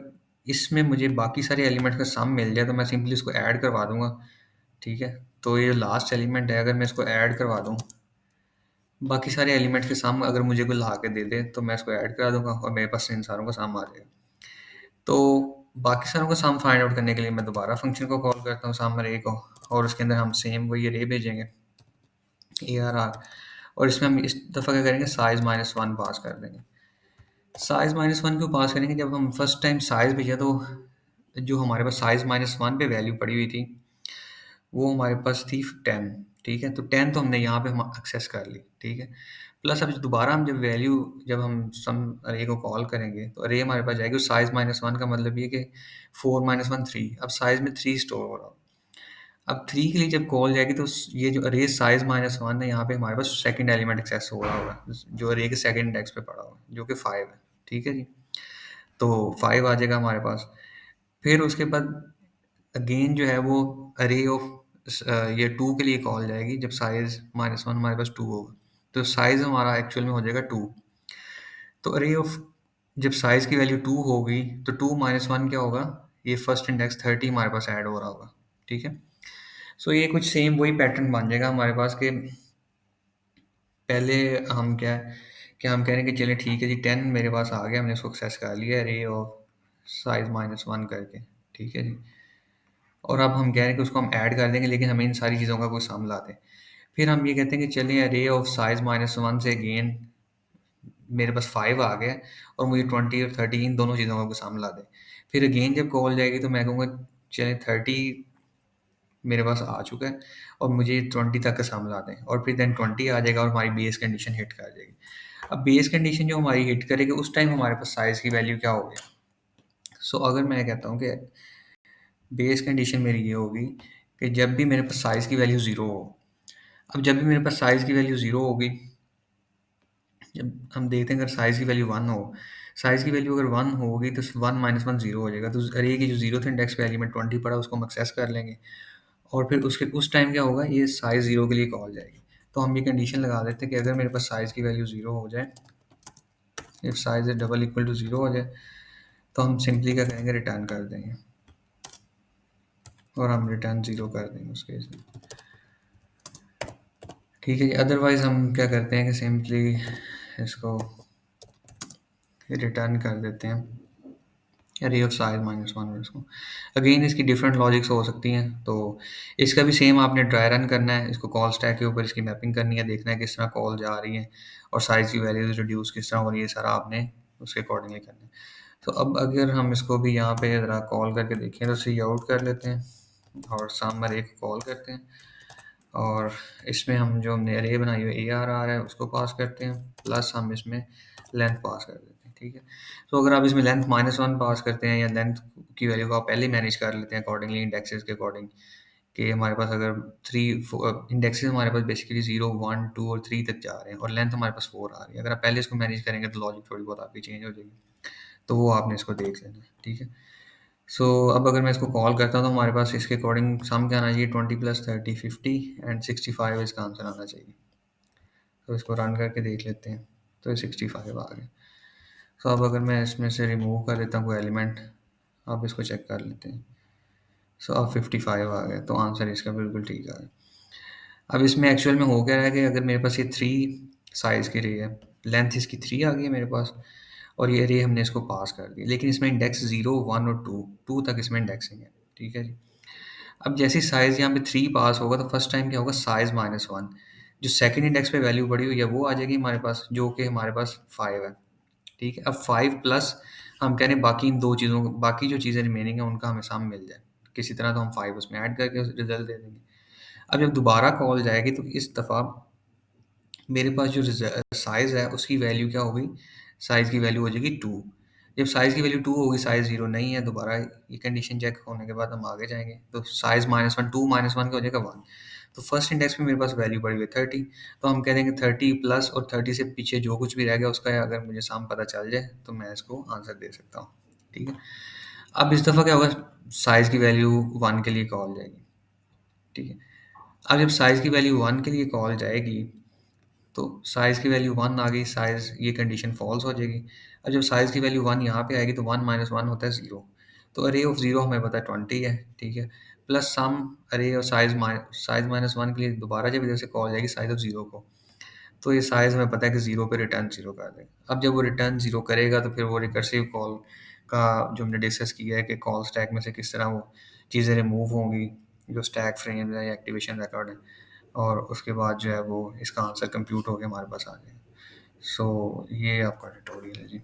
इसमें मुझे बाकी सारे एलिमेंट्स का सम मिल जाए, तो मैं सिंपली इसको ऐड करवा दूँगा, ठीक है। तो ये लास्ट एलिमेंट है, अगर मैं इसको ऐड करवा दूँ, बाकी सारे एलिमेंट्स के सम अगर मुझे कोई ला के दे दे, तो मैं इसको ऐड करा दूँगा और मेरे पास इन सारों का सम आ जाएगा। तो बाकी सारों का सम फाइंड आउट करने के लिए मैं दोबारा फंक्शन को कॉल करता हूँ सम अरे को, और उसके अंदर हम सेम वही अरे भेजेंगे, ARR, और इसमें हम इस दफ़ा क्या करेंगे, साइज़ -1 पास कर देंगे। साइज़ -1 क्यों पास करेंगे, जब हम फर्स्ट टाइम साइज़ भेजा तो जो हमारे पास साइज़ -1 पे वैल्यू पड़ी हुई थी, वो हमारे पास थी 10, ठीक है? तो 10 तो हमने यहाँ पे हम एक्सेस कर ली, ठीक है? प्लस अब दोबारा हम जब हम सम अरे को कॉल करेंगे, तो अरे हमारे पास जाएगी साइज़ -1 का मतलब ये कि 4 -1 3, अब साइज़ में 3 स्टोर हो रहा हो। अब 3 के लिए जब कॉल जाएगी तो ये जो अरे साइज़ -1 है, यहाँ पे हमारे पास सेकंड एलिमेंट एक्सेस हो रहा होगा, जो अरे के सेकंड इंडेक्स पे पड़ा हुआ है, जो कि 5 है, ठीक है जी? तो 5 आ जाएगा हमारे पास। फिर उसके बाद अगेन जो है वो अरे ऑफ ये 2 के लिए कॉल जाएगी जब साइज़ -1 हमारे पास 2 होगा। तो साइज़ हमारा एक्चुअल में हो जाएगा 2। तो अरे ऑफ जब साइज़ की वैल्यू 2 होगी, तो 2 -1 क्या होगा? ये फर्स्ट इंडेक्स 30 हमारे पास ऐड हो रहा होगा, ठीक है? सो ये कुछ सेम वही पैटर्न बन जाएगा हमारे पास कि पहले हम क्या है कि हम कह रहे हैं कि चलिए ठीक है जी, 10 मेरे पास आ गया, हमने इसको एक्सेस कर लिया अरे ऑफ साइज़ -1 करके, ठीक है जी। और अब हम कह रहे हैं कि उसको हम ऐड कर देंगे, लेकिन हमें इन सारी चीज़ों का कोई सम ला दें। फिर हम ये कहते हैं कि चलिए अरे ऑफ साइज़ -1 से अगेन मेरे पास 5 आ गया और मुझे 20 और 30 इन दोनों चीज़ों का कोई सम ला दें। फिर अगेन जब कॉल जाएगी तो मैं कहूँगा चलिए 30 मेरे पास आ चुका है और मुझे 20 तक का सम ला दें, और फिर देन 20 आ जाएगा और हमारी बेस कंडीशन हिट कर जाएगी। अब बेस कंडीशन जो हमारी हिट करेगी, उस टाइम हमारे पास साइज़ की वैल्यू क्या होगी? सो अगर मैं कहता हूँ कि बेस कंडीशन मेरी ये होगी कि जब भी मेरे पास साइज़ की वैल्यू 0 हो, अब जब भी मेरे पास साइज़ की वैल्यू 0 होगी, जब हम देखते हैं अगर साइज़ की वैल्यू 1 हो, साइज़ की वैल्यू अगर 1 होगी तो 1 -1 0 हो जाएगा। तो अरे की जो 0th इंडेक्स पे एलिमेंट 20 पड़ा है, उसको हम एक्सेस कर लेंगे और फिर उसके उस टाइम क्या होगा, ये साइज़ 0 के लिए कॉल जाएगी। तो हम ये कंडीशन लगा देते हैं कि अगर मेरे पास साइज़ की वैल्यू 0 हो जाए, if size is double equal to 0 हो जाए, तो हम सिंपली क्या करेंगे, रिटर्न कर देंगे और हम रिटर्न 0 कर देंगे उस केस में। ठीक है जी, अदरवाइज़ हम क्या करते हैं कि सिंपली इसको रिटर्न कर देते हैं अरे ऑफ साइज -1 और इसको। अगेन इसकी डिफरेंट लॉजिक्स हो सकती हैं, तो इसका भी सेम आपने ड्राई रन करना है, इसको कॉल स्टैक के ऊपर इसकी मैपिंग करनी है, देखना है किस तरह कॉल जा रही है और साइज़ की वैल्यूज़ रिड्यूस किस तरह हो रही है, सारा आपने उसके अकॉर्डिंगली करना है। तो अब अगर हम इसको भी यहाँ पे ज़रा कॉल करके देखें, तो सी आउट कर लेते हैं और समर एक कॉल करते हैं और इसमें हम जो हमने अरे बनाई हुई ARR है उसको पास करते हैं, प्लस हम इसमें लेंथ पास कर देते हैं, ठीक है। तो अगर आप इसमें लेंथ -1 पास करते हैं या लेंथ की वैल्यू को आप पहले ही मैनेज कर लेते हैं अकॉर्डिंगली इंडेक्सेस के अकॉर्डिंग, कि हमारे पास अगर 3 इंडेक्सेस हमारे पास बेसिकली 0, 1, 2 और 3 तक जा रहे हैं और लेंथ हमारे पास 4 आ रही है। अगर आप पहले इसको मैनेज करेंगे तो लॉजिक थोड़ी बहुत आपकी चेंज हो जाएगी। तो वो आपने इसको देख लेना है, ठीक है। सो अब अगर मैं इसको कॉल करता हूँ तो हमारे पास इसके अकॉर्डिंग सम क्या आना चाहिए, 20 + 30 50 एंड 65 इसका आंसर आना चाहिए। तो इसको रन करके देख लेते हैं, तो ये 65 आ गया। तो अब अगर मैं इसमें से रिमूव कर देता हूँ कोई एलिमेंट, अब इसको चेक कर लेते हैं। सो अब 55 आ गया, तो आंसर इसका बिल्कुल ठीक आ गया। अब इसमें एक्चुअल में हो क्या रहा है कि अगर मेरे पास ये 3 साइज़ की रे है, लेंथ इसकी 3 आ गई है मेरे पास और ये रे हमने इसको पास कर दी, लेकिन इसमें इंडेक्स 0, 1 और 2 तक इसमें इंडेक्सिंग है, ठीक है जी। अब जैसे ही साइज़ यहाँ पे 3 पास होगा तो फर्स्ट टाइम क्या होगा, साइज़ -1, जो सेकंड इंडेक्स पे वैल्यू पड़ी हुई है वो आ जाएगी हमारे पास, जो कि हमारे पास 5 है, ठीक है। अब 5 प्लस हम कह रहे हैं बाकी इन 2 चीज़ों को, बाकी जो चीज़ें रिमेनिंग है उनका हमें सम मिल जाए किसी तरह, तो हम 5 उसमें ऐड करके रिज़ल्ट दे देंगे। अब जब दोबारा कॉल जाएगी तो इस दफ़ा मेरे पास जो साइज़ है उसकी वैल्यू क्या होगी, साइज़ की वैल्यू हो जाएगी 2। जब साइज़ की वैल्यू 2 होगी, साइज़ 0 नहीं है, दोबारा ये कंडीशन चेक होने के बाद हम आगे जाएँगे। तो साइज़ -1, 2 -1 क्या हो जाएगा 1। तो फर्स्ट इंडेक्स में मेरे पास वैल्यू पड़ी हुई है 30, तो हम कह देंगे 30 प्लस और 30 से पीछे जो कुछ भी रह गया उसका अगर मुझे सम पता चल जाए तो मैं इसको आंसर दे सकता हूँ। ठीक है। अब इस दफ़ा क्या होगा, साइज़ की वैल्यू 1 के लिए कॉल जाएगी। ठीक है। अब जब साइज़ की वैल्यू 1 के लिए कॉल जाएगी, तो साइज़ की वैल्यू 1 आ गई, साइज़ ये कंडीशन फ़ॉल्स हो जाएगी। अब जब साइज़ की वैल्यू 1 यहाँ पे आएगी तो 1 माइनस 1 होता है 0। तो अरे ऑफ 0 हमें पता है 20 है, ठीक है? प्लस सम अरे और साइज़ माइनस 1 के लिए दोबारा जब इधर से कॉल जाएगी साइज़ ऑफ 0 को, तो ये साइज़ हमें पता है कि 0 पे रिटर्न 0 कर देगा। अब जब वो रिटर्न 0 करेगा तो फिर वो रिकर्सिव कॉल का जो हमने डिस्कस किया है कि कॉल स्टैक में से किस तरह वो चीज़ें रिमूव होंगी, जो स्टैक फ्रेम है या एक्टिवेशन रिकॉर्ड है, और उसके बाद जो है वो इसका आंसर कंप्यूट होके हमारे पास आ जाएगा। सो ये आपका ट्यूटोरियल है जी।